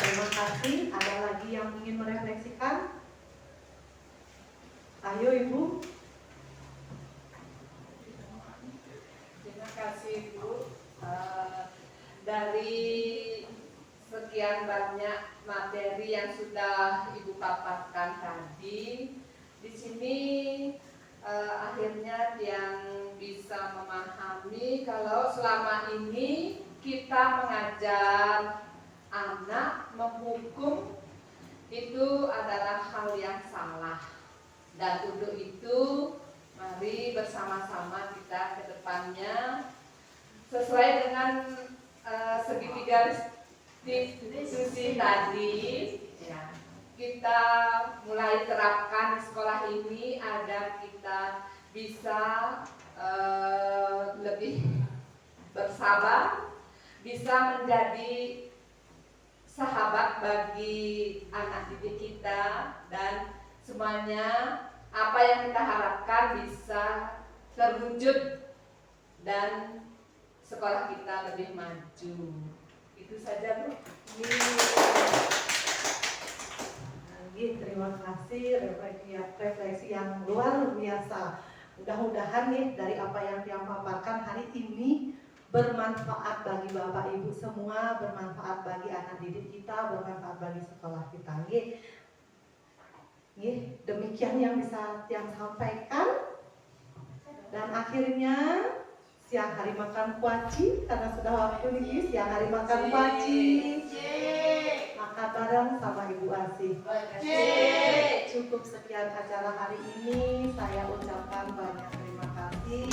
Terima kasih. Ada lagi yang ingin merefleksikan? Ayo Ibu. Terima kasih Bu. Dari sekian banyak materi yang sudah Ibu paparkan tadi, di sini akhirnya yang bisa memahami kalau selama ini kita mengajar anak menghukum itu adalah hal yang salah, dan untuk itu mari bersama-sama kita ke depannya sesuai dengan segitiga diskusi tadi, ya, kita mulai terapkan di sekolah ini agar kita bisa lebih bersabar, bisa menjadi sahabat bagi anak didik kita, dan semuanya apa yang kita harapkan bisa terwujud dan sekolah kita lebih maju. Itu saja, Bu. Terima kasih refleksi yang luar biasa. Mudah-mudahan nih dari apa yang dia paparkan hari ini bermanfaat bagi Bapak Ibu semua, bermanfaat bagi anak didik kita, bermanfaat bagi sekolah kita. Demikian yang bisa Tiang sampaikan. Dan akhirnya siang hari makan kuaci, karena sudah waktu nih siang hari makan kuaci. Makan bareng sama Ibu Asih. Cukup sekian acara hari ini. Saya ucapkan banyak terima kasih.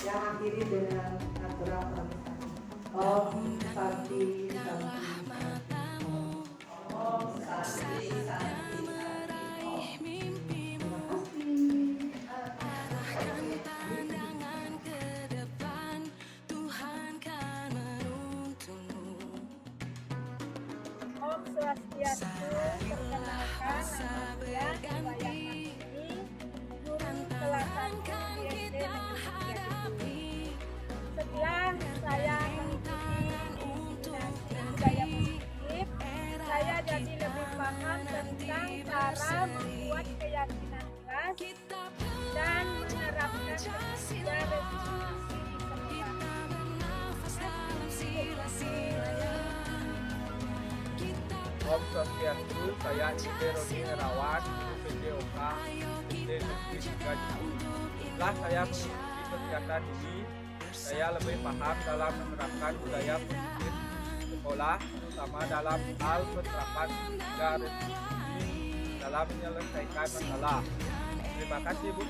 Yang akhiri dengan natural permisan. Om Santi Santi. Om Santi Santi Santi. Terima kasih. Om Swastiastu, perkenalkan nama saya Iwayah Masini, guru kelas 1 SD Negeri 3. Setelah saya mengikuti budaya positif, saya jadi lebih paham tentang cara membuat keyakinan kelas dan menerapkan ketiga restitusi di sekolah. Om Swastiastu, saya Ide Roni Nerawan, PJOK, SD Negeri 3 Jepun. Setelah saya mengikuti kegiatan ini, saya lebih paham dalam menerapkan budaya positif sekolah, terutama dalam hal penerapan ketiga restitusi dalam menyelesaikan masalah. Terima kasih, Bu.